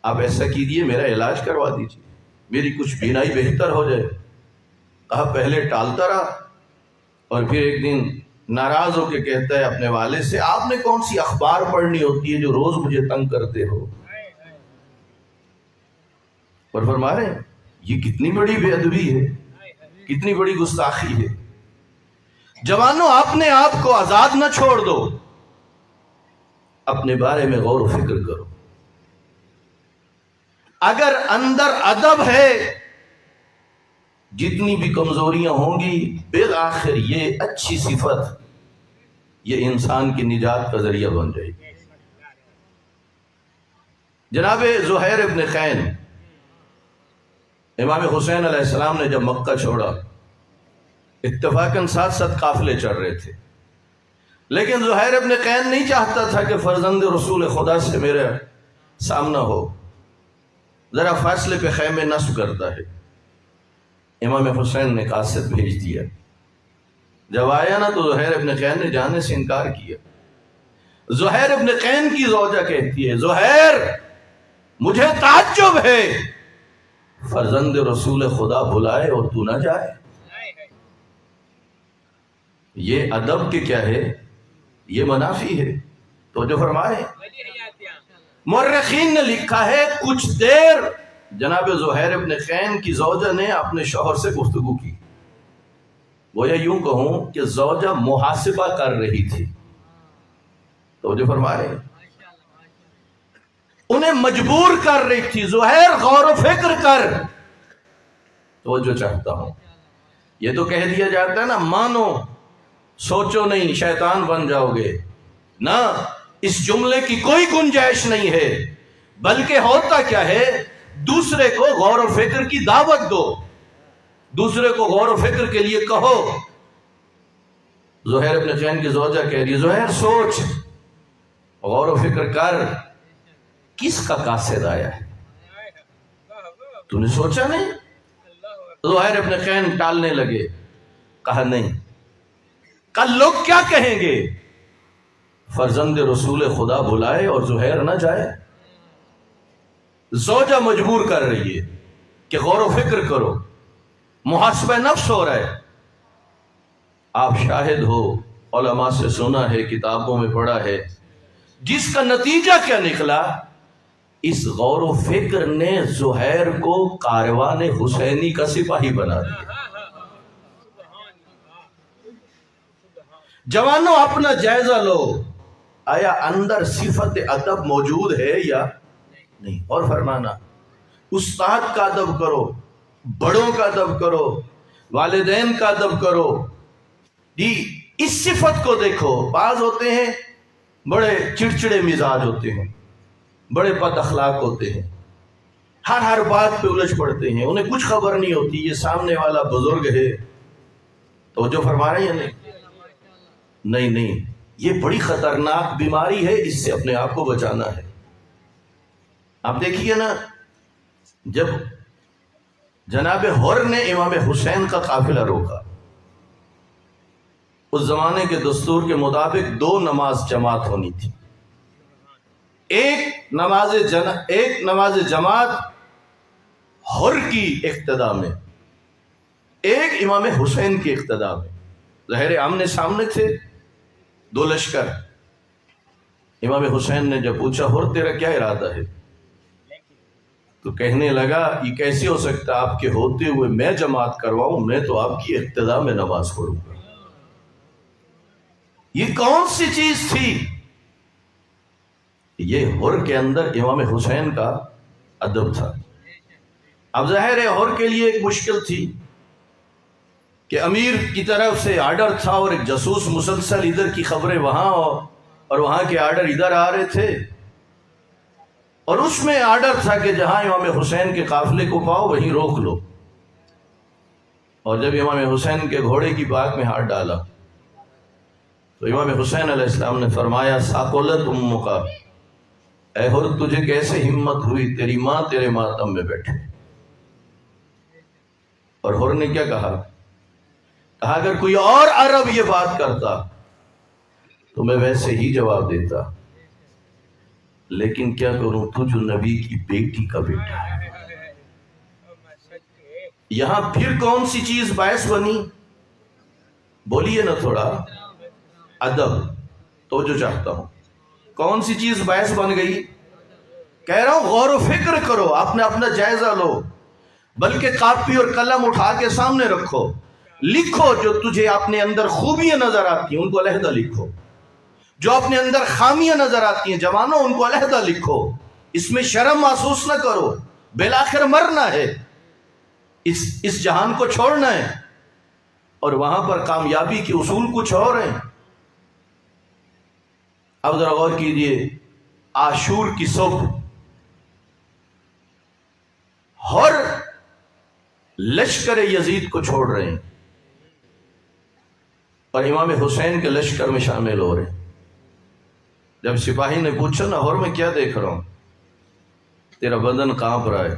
آپ ایسا کیجئے میرا علاج کروا دیجئے، میری کچھ بینائی بہتر ہو جائے۔ کہا پہلے ٹالتا رہا، اور پھر ایک دن ناراض ہو کے کہتا ہے اپنے والد سے، آپ نے کون سی اخبار پڑھنی ہوتی ہے جو روز مجھے تنگ کرتے ہو؟ اور فرما رہے ہیں یہ کتنی بڑی بے ادبی ہے، کتنی بڑی گستاخی ہے۔ جوانوں، اپنے آپ کو آزاد نہ چھوڑ دو، اپنے بارے میں غور و فکر کرو۔ اگر اندر ادب ہے، جتنی بھی کمزوریاں ہوں گی بالآخر یہ اچھی صفت یہ انسان کی نجات کا ذریعہ بن جائے گی۔ جناب زہیر ابن قین، امام حسین علیہ السلام نے جب مکہ چھوڑا، اتفاقاً ساتھ ساتھ قافلے چل رہے تھے، لیکن زہیر ابن قین نہیں چاہتا تھا کہ فرزند رسول خدا سے میرا سامنا ہو، ذرا فاصلے پہ خیمے نصب کرتا ہے۔ امام حسین نے قاصد بھیج دیا، جب آیا نا تو زہیر ابن قین نے جانے سے انکار کیا۔ زہیر ابن قین کی زوجہ کہتی ہے، زہیر مجھے تعجب ہے، فرزند رسول خدا بلائے اور تو نہ جائے۔ یہ ادب کے کیا ہے، یہ منافی ہے۔ تو جو فرمائے مورخین نے لکھا ہے کچھ دیر جناب زہیر ابن قین کی زوجہ نے اپنے شوہر سے گفتگو کی، وہ یوں کہوں کہ زوجہ محاسبہ کر رہی تھی۔ تو جو فرمائے انہیں مجبور کر رہی تھی، زہیر غور و فکر کر۔ تو جو چاہتا ہوں، یہ تو کہہ دیا جاتا ہے نا مانو سوچو نہیں شیطان بن جاؤ گے، نہ اس جملے کی کوئی گنجائش نہیں ہے، بلکہ ہوتا کیا ہے دوسرے کو غور و فکر کی دعوت دو، دوسرے کو غور و فکر کے لیے کہو۔ زہیر ابن قین کی زوجہ کہہ رہی، زہیر سوچ غور و فکر کر، کس کا قاصد آیا ہے، تو نے سوچا نہیں؟ زہیر ابن قین ٹالنے لگے، کہا نہیں، کل لوگ کیا کہیں گے، فرزند رسول خدا بلائے اور زہیر نہ جائے۔ زوجہ مجبور کر رہی ہے کہ غور و فکر کرو، محاسبہ نفس ہو رہا ہے۔ آپ شاہد ہو، علماء سے سنا ہے، کتابوں میں پڑھا ہے، جس کا نتیجہ کیا نکلا، اس غور و فکر نے زہیر کو کاروان حسینی کا سپاہی بنا دیا۔ جوانوں، اپنا جائزہ لو، آیا اندر صفت ادب موجود ہے یا نہیں؟ اور فرمانا استاد کا ادب کرو، بڑوں کا ادب کرو، والدین کا ادب کرو، جی اس صفت کو دیکھو۔ بعض ہوتے ہیں بڑے چڑچڑے مزاج ہوتے ہیں، بڑے بد اخلاق ہوتے ہیں، ہر بات پہ الجھ پڑتے ہیں، انہیں کچھ خبر نہیں ہوتی یہ سامنے والا بزرگ ہے۔ تو جو فرما رہے ہیں نہیں، یہ بڑی خطرناک بیماری ہے، اس سے اپنے آپ کو بچانا ہے۔ آپ دیکھیے نا، جب جناب حر نے امام حسین کا قافلہ روکا، اس زمانے کے دستور کے مطابق 2 نماز جماعت ہونی تھی، ایک نماز جماعت حر کی اقتداء میں، ایک امام حسین کی اقتداء میں۔ ظاہر آمنے سامنے تھے 2 لشکر۔ امام حسین نے جب پوچھا حر تیرا کیا ارادہ ہے، تو کہنے لگا یہ کیسے ہو سکتا آپ کے ہوتے ہوئے میں جماعت کرواؤں، میں تو آپ کی اقتداء میں نماز پڑھوں گا۔ یہ کون سی چیز تھی؟ یہ حر کے اندر امام حسین کا ادب تھا۔ اب ظاہر ہے حر کے لیے ایک مشکل تھی کہ امیر کی طرف سے آرڈر تھا اور ایک جاسوس مسلسل ادھر کی خبریں وہاں اور وہاں کے آرڈر ادھر آ رہے تھے، اور اس میں آرڈر تھا کہ جہاں امام حسین کے قافلے کو پاؤ وہیں روک لو۔ اور جب امام حسین کے گھوڑے کی باگ میں ہاتھ ڈالا تو امام حسین علیہ السلام نے فرمایا ساقلت امک، اے حر تجھے کیسے ہمت ہوئی، تیری ماں تیرے ماتم میں بیٹھے۔ اور حر نے کیا کہا اگر کوئی اور عرب یہ بات کرتا تو میں ویسے ہی جواب دیتا، لیکن کیا کروں، تو جو نبی کی بیٹی کا بیٹا ہے۔ یہاں پھر کون سی چیز باعث بنی؟ بولیے نا تھوڑا ادب، تو جو چاہتا ہوں کون سی چیز باعث بن گئی؟ کہہ رہا ہوں غور و فکر کرو، آپ نے اپنا جائزہ لو، بلکہ کاپی اور قلم اٹھا کے سامنے رکھو، لکھو جو تجھے اپنے اندر خوبیاں نظر آتی ہیں ان کو علیحدہ لکھو، جو اپنے اندر خامیاں نظر آتی ہیں جوانوں ان کو علیحدہ لکھو، اس میں شرم محسوس نہ کرو، بالآخر مرنا ہے، اس جہان کو چھوڑنا ہے، اور وہاں پر کامیابی کے اصول کچھ اور ہیں۔ اب ذرا غور کیجیے، عاشور کی صبح ہر لشکر یزید کو چھوڑ رہے ہیں اور امام حسین کے لشکر میں شامل ہو رہے ہیں۔ جب سپاہی نے پوچھا نا ہور میں کیا دیکھ رہا ہوں، تیرا بدن کانپ رہا ہے،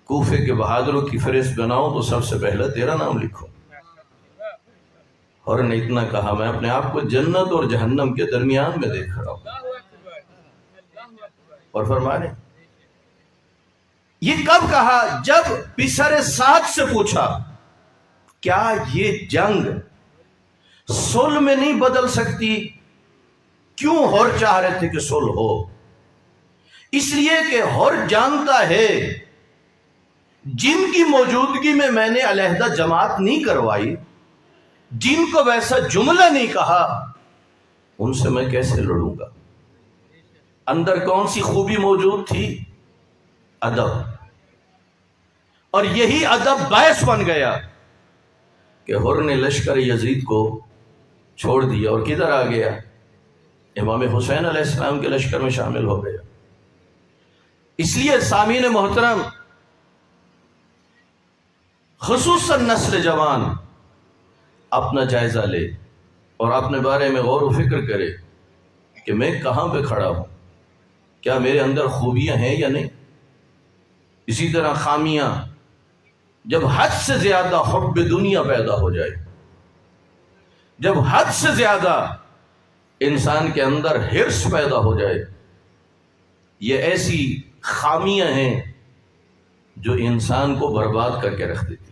کوفے کے بہادروں کی فہرست بناؤ تو سب سے پہلے تیرا نام لکھو۔ اور نے اتنا کہا میں اپنے آپ کو جنت اور جہنم کے درمیان میں دیکھ رہا ہوں، اور فرما رہے یہ کب کہا؟ جب پسر سعد سے پوچھا کیا یہ جنگ صلح میں نہیں بدل سکتی؟ کیوں ہور چاہ رہے تھے کہ صلح ہو؟ اس لیے کہ ہور جانتا ہے جن کی موجودگی میں نے علیحدہ جماعت نہیں کروائی، جن کو ویسا جملہ نہیں کہا، ان سے میں کیسے لڑوں گا؟ اندر کون سی خوبی موجود تھی؟ ادب، اور یہی ادب باعث بن گیا کہ ہر نے لشکر یزید کو چھوڑ دیا اور کدھر آ گیا؟ امام حسین علیہ السلام کے لشکر میں شامل ہو گیا۔ اس لیے سامعین محترم، خصوصاً نسل جوان اپنا جائزہ لے اور اپنے بارے میں غور و فکر کرے کہ میں کہاں پہ کھڑا ہوں، کیا میرے اندر خوبیاں ہیں یا نہیں؟ اسی طرح خامیاں، جب حد سے زیادہ حب دنیا پیدا ہو جائے، جب حد سے زیادہ انسان کے اندر حرص پیدا ہو جائے، یہ ایسی خامیاں ہیں جو انسان کو برباد کر کے رکھ دیتی ہیں۔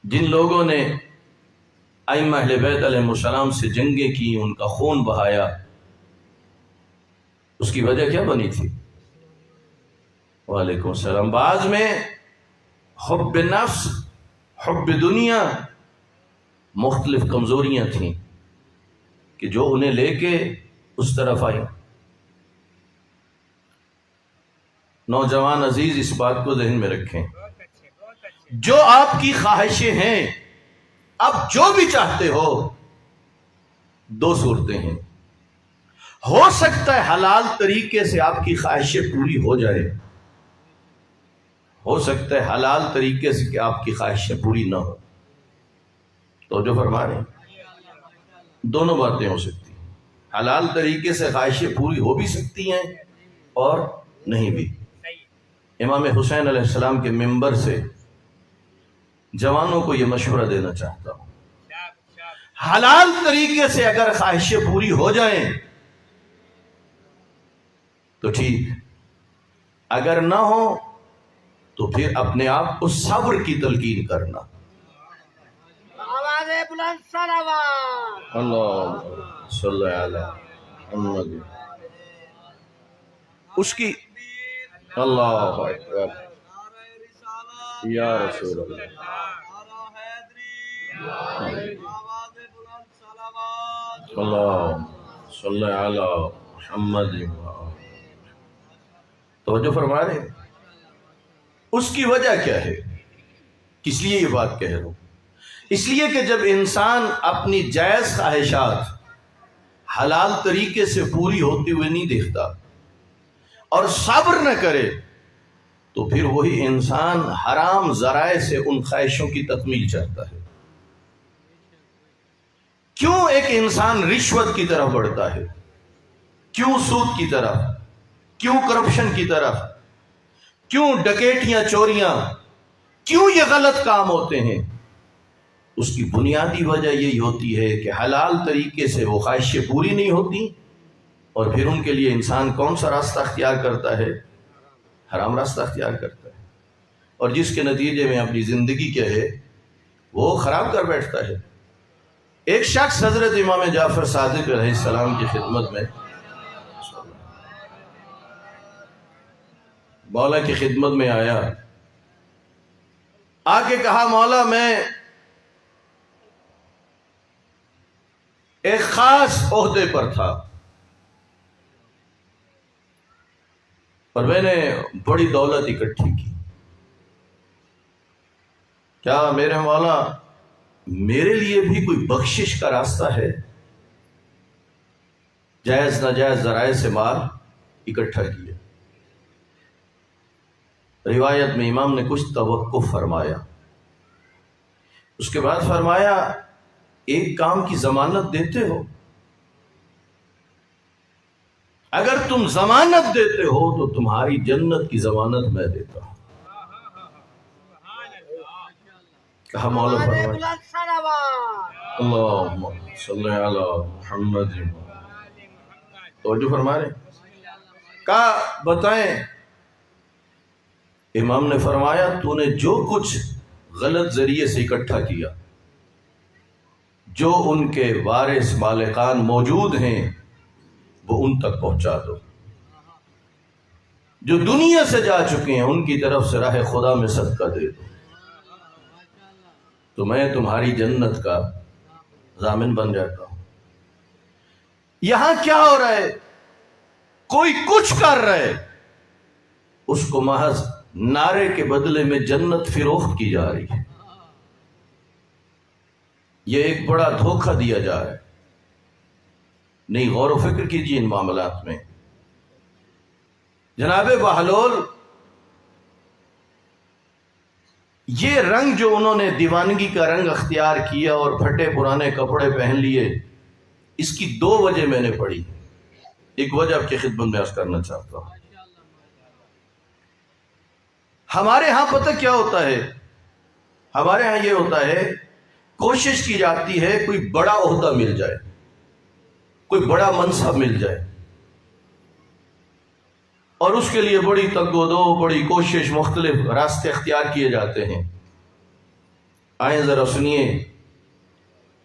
جن لوگوں نے ائمہ اہل بیت علیہ السلام سے جنگیں کی، ان کا خون بہایا، اس کی وجہ کیا بنی تھی؟ وعلیکم السلام۔ بعض میں حب نفس، حب دنیا، مختلف کمزوریاں تھیں کہ جو انہیں لے کے اس طرف آئی۔ نوجوان عزیز اس بات کو ذہن میں رکھیں، جو آپ کی خواہشیں ہیں، آپ جو بھی چاہتے ہو، دو صورتیں ہیں۔ ہو سکتا ہے حلال طریقے سے آپ کی خواہشیں پوری ہو جائے، ہو سکتا ہے حلال طریقے سے کہ آپ کی خواہشیں پوری نہ ہو۔ تو جو فرما رہے ہیں دونوں باتیں ہو سکتی ہیں، حلال طریقے سے خواہشیں پوری ہو بھی سکتی ہیں اور نہیں بھی۔ امام حسین علیہ السلام کے منبر سے جوانوں کو یہ مشورہ دینا چاہتا ہوں، حلال طریقے سے اگر خواہشیں پوری ہو جائیں تو ٹھیک، اگر نہ ہو تو پھر اپنے آپ کو صبر کی تلقین کرنا۔ آواز بلند صلوات، اللہ صلی علی محمد، اس کی اللہ اکبر یا رسول اللہ، اللہ صلی علی محمد۔ توجہ فرما رہے ہیں، اس کی وجہ کیا ہے؟ کس لیے یہ بات کہہ رہا ہوں؟ اس لیے کہ جب انسان اپنی جائز خواہشات حلال طریقے سے پوری ہوتے ہوئے نہیں دیکھتا اور صبر نہ کرے تو پھر وہی انسان حرام ذرائع سے ان خواہشوں کی تکمیل چاہتا ہے۔ کیوں ایک انسان رشوت کی طرف بڑھتا ہے؟ کیوں سود کی طرف؟ کیوں کرپشن کی طرف؟ کیوں ڈکیٹیاں، چوریاں؟ کیوں یہ غلط کام ہوتے ہیں؟ اس کی بنیادی وجہ یہی ہوتی ہے کہ حلال طریقے سے وہ خواہشیں پوری نہیں ہوتی، اور پھر ان کے لیے انسان کون سا راستہ اختیار کرتا ہے؟ حرام راستہ اختیار کرتا ہے، اور جس کے نتیجے میں اپنی زندگی کیا ہے؟ وہ خراب کر بیٹھتا ہے۔ ایک شخص حضرت امام جعفر صادق علیہ السلام کی خدمت میں، مولا کی خدمت میں آیا، آ کے کہا مولا میں ایک خاص عہدے پر تھا اور میں نے بڑی دولت اکٹھی کی، کیا میرے مولا میرے لیے بھی کوئی بخشش کا راستہ ہے؟ جائز ناجائز ذرائع سے مال اکٹھا کیا۔ روایت میں امام نے کچھ توقف فرمایا، اس کے بعد فرمایا ایک کام کی ضمانت دیتے ہو؟ اگر تم ضمانت دیتے ہو تو تمہاری جنت کی ضمانت میں دیتا ہوں۔ کہا مولا فرمایا بلند صلوات اللہم صلی علی محمد، توجہ فرما رہے ہیں؟ کہا بتائیں۔ امام نے فرمایا تو نے جو کچھ غلط ذریعے سے اکٹھا کیا، جو ان کے وارث مالکان موجود ہیں وہ ان تک پہنچا دو، جو دنیا سے جا چکے ہیں ان کی طرف سے راہ خدا میں صدقہ دے دو، تو میں تمہاری جنت کا ضامن بن جاتا ہوں۔ یہاں کیا ہو رہا ہے؟ کوئی کچھ کر رہا ہے، اس کو محض نعرے کے بدلے میں جنت فروخت کی جا رہی ہے۔ یہ ایک بڑا دھوکہ دیا جا رہا ہے۔ نہیں، غور و فکر کیجیے ان معاملات میں۔ جناب بہلول، یہ رنگ جو انہوں نے دیوانگی کا رنگ اختیار کیا اور پھٹے پرانے کپڑے پہن لیے، اس کی دو وجہ میں نے پڑھی۔ ایک وجہ آپ کی خدمت میں عرض کرنا چاہتا ہوں۔ ہمارے ہاں پتہ کیا ہوتا ہے؟ ہمارے ہاں یہ ہوتا ہے، کوشش کی جاتی ہے کوئی بڑا عہدہ مل جائے، کوئی بڑا منصب مل جائے، اور اس کے لیے بڑی تگ و دو، بڑی کوشش، مختلف راستے اختیار کیے جاتے ہیں۔ آئیں ذرا سنیے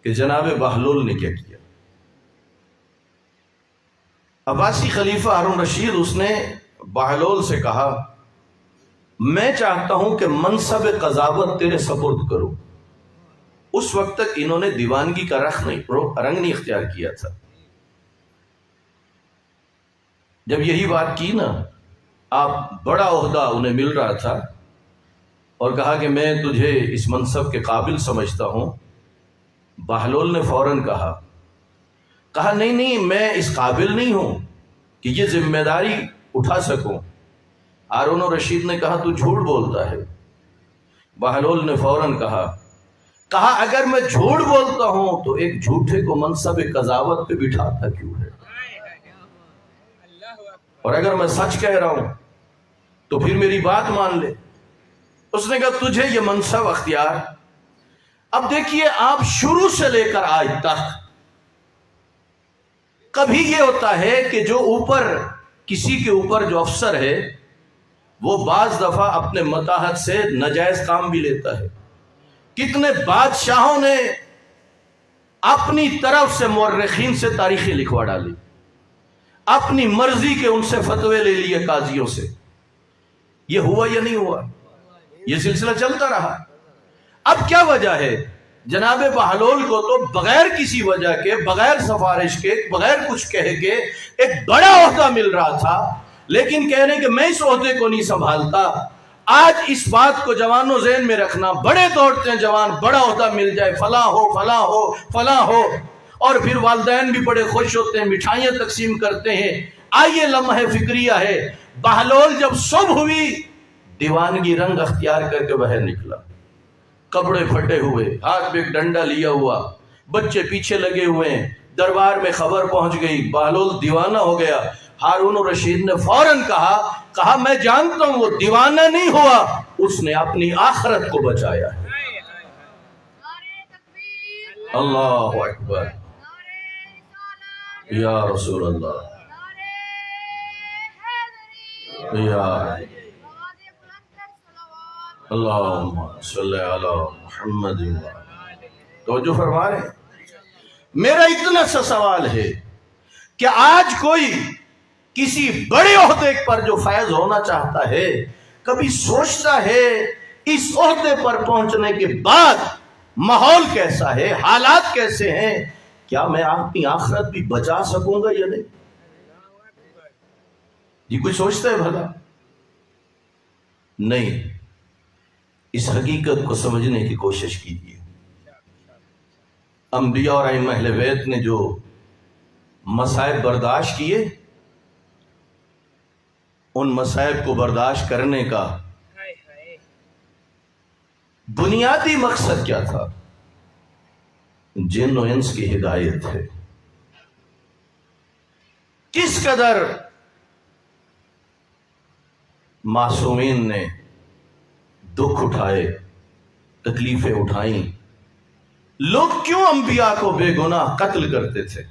کہ جناب بہلول نے کیا کیا۔ عباسی خلیفہ ہارون رشید، اس نے بہلول سے کہا میں چاہتا ہوں کہ منصب قضاوت تیرے سپرد کروں۔ اس وقت تک انہوں نے دیوانگی کا رنگ نہیں اختیار کیا تھا۔ جب یہی بات کی نا، آپ بڑا عہدہ انہیں مل رہا تھا اور کہا کہ میں تجھے اس منصب کے قابل سمجھتا ہوں، بہلول نے فوراً کہا نہیں، میں اس قابل نہیں ہوں کہ یہ ذمہ داری اٹھا سکوں۔ ہارون رشید نے کہا تو جھوٹ بولتا ہے۔ بہلول نے فوراً کہا اگر میں جھوٹ بولتا ہوں تو ایک جھوٹے کو منصب قضاوت پہ بٹھاتا کیوں ہے، اور اگر میں سچ کہہ رہا ہوں تو پھر میری بات مان لے۔ اس نے کہا تجھے یہ منصب اختیار۔ اب دیکھیے، آپ شروع سے لے کر آج تک کبھی یہ ہوتا ہے کہ جو اوپر کسی کے اوپر جو افسر ہے وہ بعض دفعہ اپنے متاحت سے ناجائز کام بھی لیتا ہے۔ کتنے بادشاہوں نے اپنی طرف سے مورخین سے تاریخیں لکھوا ڈالی، اپنی مرضی کے ان سے فتوے لے لیے قاضیوں سے۔ یہ ہوا یا نہیں ہوا؟ یہ سلسلہ چلتا رہا۔ اب کیا وجہ ہے؟ جناب بہلول کو تو بغیر کسی وجہ کے، بغیر سفارش کے، بغیر کچھ کہے کے ایک بڑا عہدہ مل رہا تھا، لیکن کہہ رہے کہ میں اس عہدے کو نہیں سنبھالتا۔ آج اس بات کو جوانوں ذہن میں رکھنا، بڑے دوڑتے ہیں جوان، بڑا عہدہ مل جائے، فلاں ہو فلاں ہو فلاں ہو، اور پھر والدین بھی بڑے خوش ہوتے ہیں، مٹھائیاں تقسیم کرتے ہیں۔ آئیے لمحہ فکریہ ہے، بہلول جب صبح ہوئی دیوانگی رنگ اختیار کر کے باہر نکلا، کپڑے پھٹے ہوئے، ہاتھ میں ایک ڈنڈا لیا ہوا، بچے پیچھے لگے ہوئے ہیں۔ دربار میں خبر پہنچ گئی، بہلول دیوانہ ہو گیا۔ ہارون رشید نے فوراً کہا میں جانتا ہوں وہ دیوانہ نہیں ہوا، اس نے اپنی آخرت کو بچایا ہے۔ اللہ اکبر، یا رسول اللہ، یا اللہم صلی علی محمد۔ توجہ فرما رہے ہیں۔ میرا اتنا سا سوال ہے کہ آج کوئی کسی بڑے عہدے پر جو فائز ہونا چاہتا ہے کبھی سوچتا ہے اس عہدے پر پہنچنے کے بعد ماحول کیسا ہے، حالات کیسے ہیں، کیا میں اپنی آخرت بھی بچا سکوں گا یا نہیں؟ یہ کوئی سوچتا ہے بھلا؟ نہیں، اس حقیقت کو سمجھنے کی کوشش کیجیے۔ انبیاء اور ائمہ اہل بیت نے جو مصائب برداشت کیے، ان مصائب کو برداشت کرنے کا بنیادی مقصد کیا تھا؟ جن و انس کی ہدایت ہے۔ کس قدر معصومین نے دکھ اٹھائے، تکلیفیں اٹھائیں، لوگ کیوں انبیاء کو بے گناہ قتل کرتے تھے؟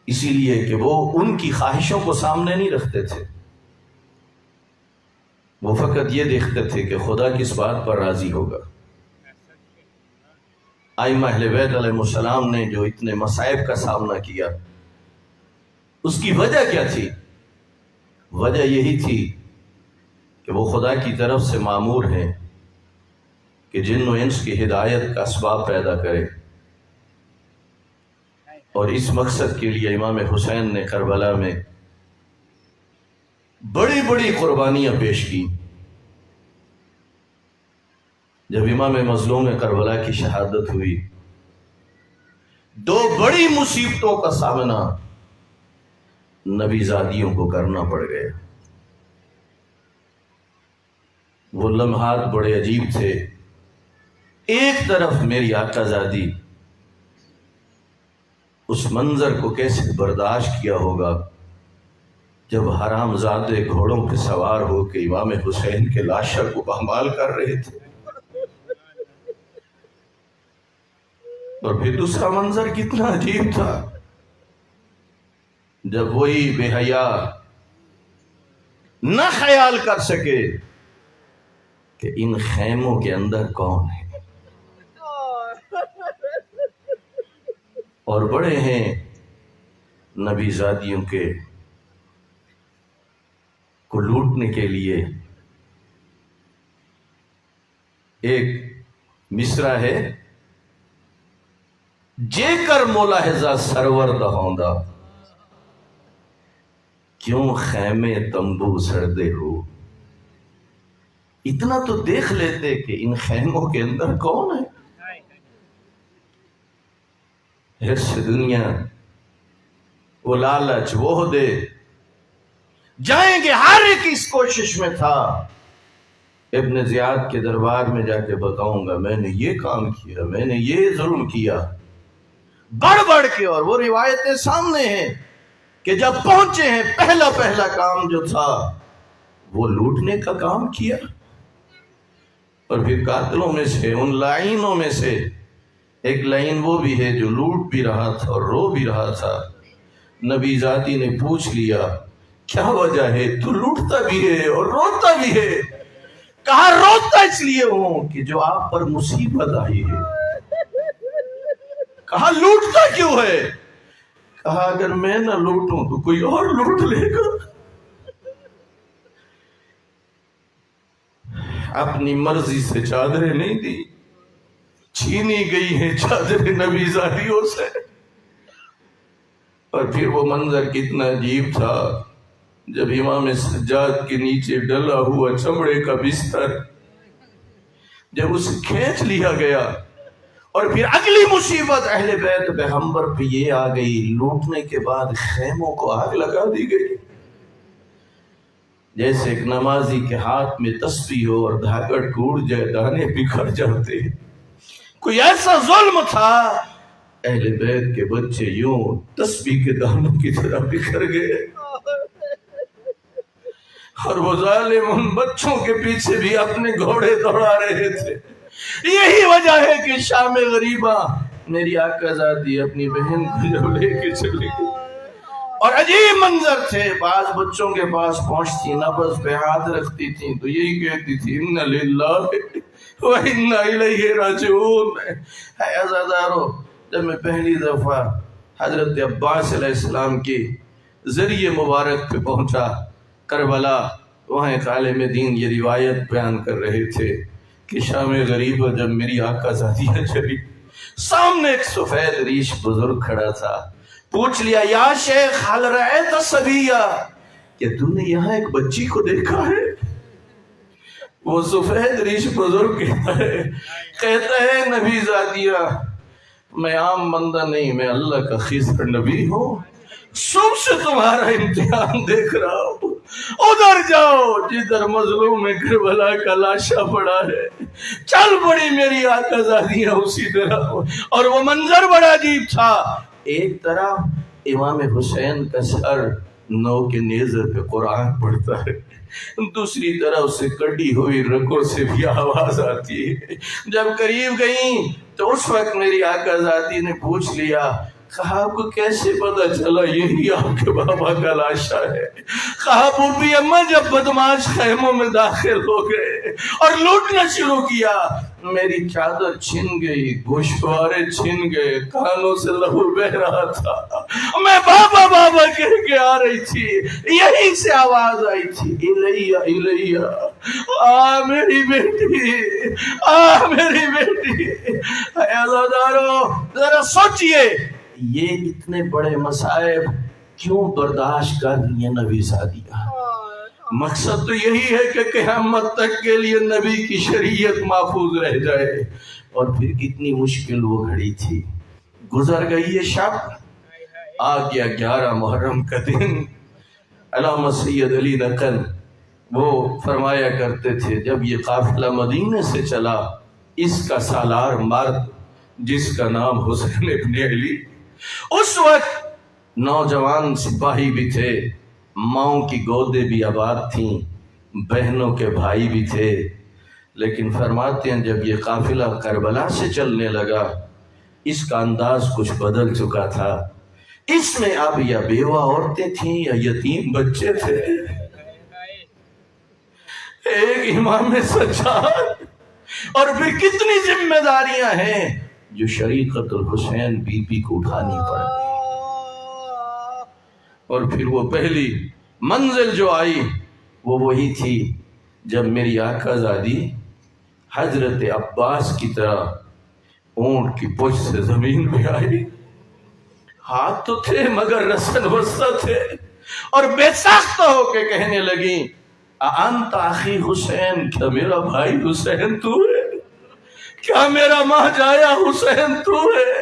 اسی لیے کہ وہ ان کی خواہشوں کو سامنے نہیں رکھتے تھے، وہ فقط یہ دیکھتے تھے کہ خدا کس بات پر راضی ہوگا۔ ائمہ اہل بیت علیہ السلام نے جو اتنے مصائب کا سامنا کیا، اس کی وجہ کیا تھی؟ وجہ یہی تھی کہ وہ خدا کی طرف سے مامور ہیں کہ جن و انس کی ہدایت کا اسباب پیدا کرے، اور اس مقصد کے لیے امام حسین نے کربلا میں بڑی بڑی قربانیاں پیش کی۔ جب امام مظلوم کربلا کی شہادت ہوئی، دو بڑی مصیبتوں کا سامنا نبی زادیوں کو کرنا پڑ گیا۔ وہ لمحات بڑے عجیب تھے۔ ایک طرف میری آقا زادی اس منظر کو کیسے برداشت کیا ہوگا جب حرام زادے گھوڑوں پہ سوار ہو کے امام حسین کے لاشر کو پامال کر رہے تھے، اور پھر دوسرا منظر کتنا عجیب تھا جب وہی بے حیا نہ خیال کر سکے کہ ان خیموں کے اندر کون ہے، اور بڑے ہیں نبی زادیوں کے کو لوٹنے کے لیے۔ ایک مصرع ہے، جے کر ملاحظہ سرور دہوندا، کیوں خیمے تمبو سردے ہو۔ اتنا تو دیکھ لیتے کہ ان خیموں کے اندر کون ہے۔ حرص دنیا، وہ لالچ، وہ عہدے، جائیں گے ہر ایک اس کوشش میں تھا ابن زیاد کے دربار میں جا کے بتاؤں گا میں نے یہ کام کیا، میں نے یہ ظلم کیا، بڑھ بڑھ کے۔ اور وہ روایتیں سامنے ہیں کہ جب پہنچے ہیں پہلا کام جو تھا وہ لوٹنے کا کام کیا، اور پھر قاتلوں میں سے، ان لعینوں میں سے ایک لعین وہ بھی ہے جو لوٹ بھی رہا تھا اور رو بھی رہا تھا۔ نبی ذاتی نے پوچھ لیا کیا وجہ ہے، تو لوٹتا بھی ہے اور روتا بھی ہے؟ کہا روتا اس لیے ہوں کہ جو آپ پر مصیبت آئی ہے۔ کہا لوٹتا کیوں ہے؟ کہا اگر میں نہ لوٹوں تو کوئی اور لوٹ لے گا۔ اپنی مرضی سے چادریں نہیں دی، چھینی گئی ہیں چادریں نبی زادیوں سے۔ اور پھر وہ منظر کتنا عجیب تھا جب امام سجاد کے نیچے ڈلا ہوا چمڑے کا بستر جب اسے کھینچ لیا گیا، اور پھر اگلی مصیبت اہل بیت پیغمبر پہ یہ آ گئی، لوٹنے کے بعد خیموں کو آگ لگا دی گئی۔ جیسے ایک نمازی کے ہاتھ میں تسبیح ہو اور دھاگڑ ٹوٹ جائے، دانے بکھر جاتے، کوئی ایسا ظلم تھا۔ اہل بیت کے بچے یوں تسبیح کے دانوں کی طرح بکھر گئے، اور وہ ظالم ان بچوں کے پیچھے بھی اپنے گھوڑے دوڑا رہے تھے۔ یہی وجہ ہے کہ شام غریبہ میری آقا زادی اپنی بہن کو جب لے کے چلے گئی، اور عجیب منظر تھے. بعض بچوں کے پاس پہنچتی نبض پہ ہاتھ رکھتی تھی تو یہی کہتی تھی اِنَّ لِلَّهِ وَإِنَّا إِلَيْهِ راجعون. ہے عزادارو، جب میں پہلی دفعہ حضرت عباس علیہ السلام کے ذریعے مبارک پہ پہنچا کربلا، وہاں ایک عالم دین یہ روایت بیان کر رہے تھے کہ شام غریب جب میری آقا زادیہ چلی، سامنے ایک سفید ریش بزرگ کھڑا تھا. پوچھ لیا یا شیخ حل رأیت صبیہ، کہ تو نے یہاں ایک بچی کو دیکھا ہے؟ وہ سفید ریش بزرگ کہتا ہے نبی زادیہ میں عام بندہ نہیں، میں اللہ کا خضر نبی ہوں، صبح سے تمہارا امتحان دیکھ رہا ہوں. ادھر جاؤ جدھر مظلوم کربلا کا لاشا پڑا ہے. چل پڑی میری آقا زادیہ اسی طرح، اور وہ منظر بڑا عجیب تھا. ایک طرف امام حسین کا سر نو کے نیزے پہ قرآن پڑھتا ہے، دوسری طرح اسے کڑی ہوئی رگوں سے بھی آواز آتی ہے. جب قریب گئیں تو اس وقت میری آقا ذاتی نے پوچھ لیا، کہا آپ کو کیسے پتا چلا یہی آپ کے بابا کا لاشا ہے؟ کہا پھوپھی اماں جب بدماش خیموں میں داخل ہو گئے اور لوٹنا شروع کیا، میری چادر چھن گئی، گوشوارے چھن گئے، کانوں سے لہو بہ رہا تھا، میں بابا بابا کہہ کے آ رہی تھی، یہیں سے آواز آئی تھی الیہ الیہ، آ میری بیٹی، آ میری بیٹی. عزادارو ذرا سوچئے یہ اتنے بڑے مصائب کیوں برداشت کر لیے نبی زادیہ؟ مقصد تو یہی ہے کہ قیامت تک کے لیے نبی کی شریعت محفوظ رہ جائے. اور پھر کتنی مشکل وہ گھڑی تھی. گزر گئی یہ شب، آ گیا 11 محرم کا دن. علامہ سید علی نقل وہ فرمایا کرتے تھے جب یہ قافلہ مدینے سے چلا، اس کا سالار مرد جس کا نام حسین ابن علی، اس وقت نوجوان سپاہی بھی تھے، ماؤں کی گودیں بھی آباد تھیں، بہنوں کے بھائی بھی تھے. لیکن فرماتے ہیں جب یہ قافلہ کربلا سے چلنے لگا، اس کا انداز کچھ بدل چکا تھا. اس میں اب یا بیوہ عورتیں تھیں یا یتیم بچے تھے. ایک امام سجاد، اور پھر کتنی ذمہ داریاں ہیں جو شریعت الحسین بی بی کو اٹھانی پڑ گئی. اور پھر وہ پہلی منزل جو آئی وہ وہی تھی جب میری آقا زادی حضرت عباس کی طرح اونٹ کی پشت سے زمین پہ آئی. ہاتھ تو تھے مگر رسن وسطہ تھے، اور بے ساختہ ہو کے کہنے لگیں انت اخی حسین، کیا میرا بھائی حسین تو ہے؟ کیا میرا ماں جایا حسین تو ہے؟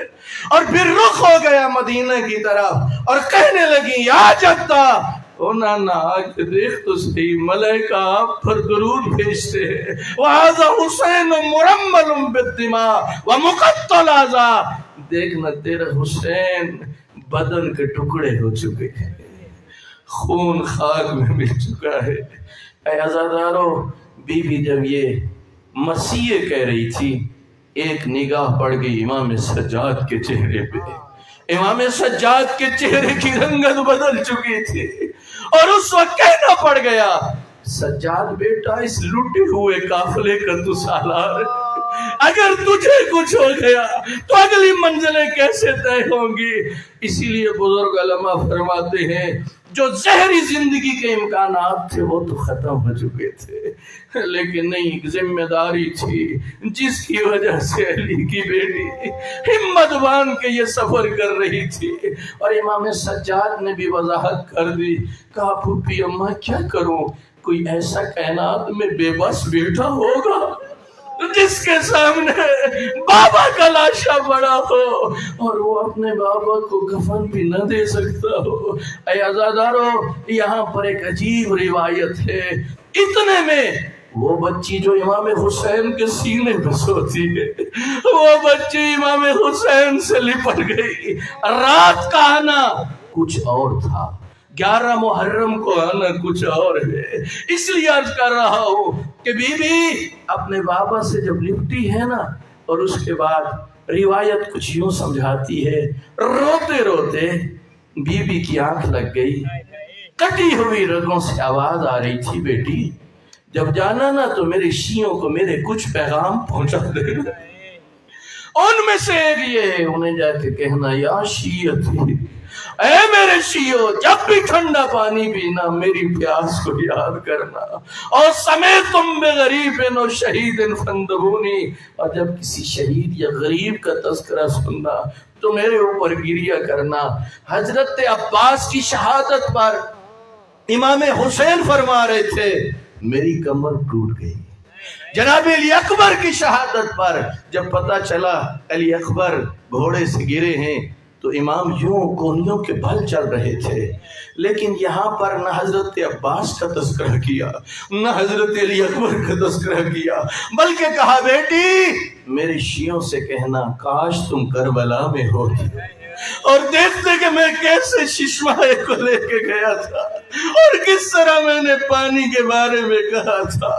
اور پھر رخ ہو گیا مدینہ کی طرف اور کہنے لگی یا جدہ، او نانا آج دیکھ تو صحیح، ملائکہ آپ پر درود بھیجتے ہیں. وَهَذَا حُسَيْنٌ مُرَمَّلٌ بِالدِّمَاءِ وَمُقَتَّلْ هَذَا، دیکھنا تیرا حسین بدن کے ٹکڑے ہو چکے ہیں، خون خاک میں مل چکا ہے. اے عزادارو، بی بی جب یہ مسیح کہہ رہی تھی، ایک نگاہ پڑ گئی امام سجاد کے چہرے پہ. امام سجاد کے چہرے کی رنگت بدل چکی تھی، اور اس وقت کہنا پڑ گیا سجاد بیٹا اس لٹے ہوئے قافلے کا تو سالار ہے، اگر تجھے کچھ ہو گیا تو اگلی منزلیں کیسے طے ہوں گی؟ اسی لیے بزرگ علماء فرماتے ہیں جو ظاہری زندگی کے امکانات تھے وہ تو ختم ہو چکے تھے، لیکن نہیں، ایک ذمہ داری تھی جس کی وجہ سے علی کی بیٹی ہمت باندھ کے یہ سفر کر رہی تھی. اور امام سجاد نے بھی وضاحت کر دی، کہا پھوپھی اماں کیا کروں، کوئی ایسا کائنات میں بے بس بیٹا ہوگا جس کے سامنے بابا کا لاشا پڑا ہو اور وہ اپنے بابا کو کفن بھی نہ دے سکتا ہو. اے عزادارو، یہاں پر ایک عجیب روایت ہے. اتنے میں وہ بچی جو امام حسین کے سینے پہ سوتی ہے، وہ بچی امام حسین سے لپٹ گئی. رات کا آنا کچھ اور تھا، 11 محرم کو آنا کچھ اور ہے. اس لیے عرض کر رہا ہوں کہ بی بی اپنے بابا سے جب لپٹی ہے نا، اور اس کے بعد روایت کچھ یوں سمجھاتی ہے، روتے روتے بیوی کی آنکھ لگ گئی، کٹی ہوئی رگوں سے آواز آ رہی تھی، بیٹی جب جانا نا تو میرے شیعوں کو میرے کچھ پیغام پہنچا دینا۔ ان میں سے ایک یہ، انہیں جا کے کہنا، یا شیعتی، اے میرے شیعو، جب بھی ٹھنڈا پانی پینا میری پیاس کو یاد کرنا، اور سمیتم بغریب و شہید فاندبونی، اور جب کسی شہید یا غریب کا تذکرہ سننا تو میرے اوپر گریہ کرنا۔ حضرت عباس کی شہادت پر امام حسین فرما رہے تھے، میری کمر ٹوٹ گئی۔ جناب علی اکبر کی شہادت پر جب پتہ چلا علی اکبر گھوڑے سے گرے ہیں تو امام یوں کونیوں کے بل چل رہے تھے، لیکن یہاں پر نہ حضرت عباس کا تذکرہ کیا نہ حضرت علی اکبر کا تذکرہ کیا، بلکہ کہا، بیٹی میرے شیعوں سے کہنا کاش تم کربلا میں ہوتی اور دیکھتے کہ میں کیسے ششمائے کو لے کے گیا تھا اور کس طرح میں نے پانی کے بارے میں کہا تھا۔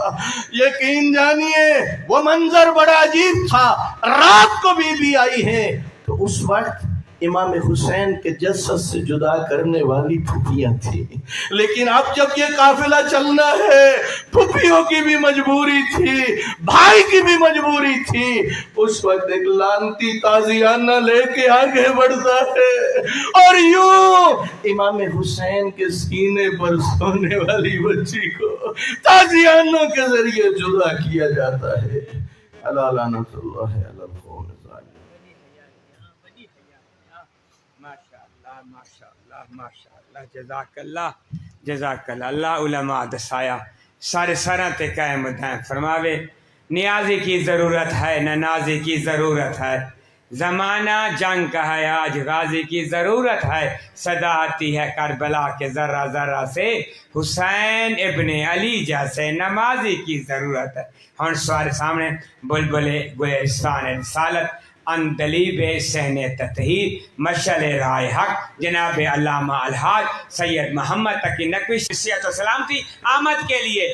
یقین جانیے وہ منظر بڑا عجیب تھا۔ رات کو بی بی آئی ہے تو اس وقت امام حسین کے جسد سے جدا کرنے والی پھوپھیاں تھیں، لیکن اب جب یہ قافلہ چلنا ہے پھوپھیوں کی بھی مجبوری تھی، بھائی کی بھی مجبوری تھی۔ اس وقت ایک لانتی تازیانہ لے کے آگے بڑھتا ہے اور یوں امام حسین کے سینے پر سونے والی بچی کو تازیانوں کے ذریعے جدا کیا جاتا ہے۔ الا لعنت اللہ علی القوم الظالمین۔ ماشاء اللہ جزاک اللہ جزاک اللہ۔ اللہ علماء دسایا سارے سراں تے قائم دائم فرماوے، نیازی کی ضرورت ہے نہ نازی کی ضرورت ہے، زمانہ جنگ کا ہے آج غازی کی ضرورت ہے، صدا آتی ہے کربلا کے ذرہ ذرہ سے، حسین ابن علی جیسے نمازی کی ضرورت ہے۔ ہن سارے سامنے بلبل گلستان رسالت اندلیب سہن تطہیر مشعل رائے حق جناب علامہ الحاج سید محمد تقی نقوی صحت و سلامتی آمد کے لیے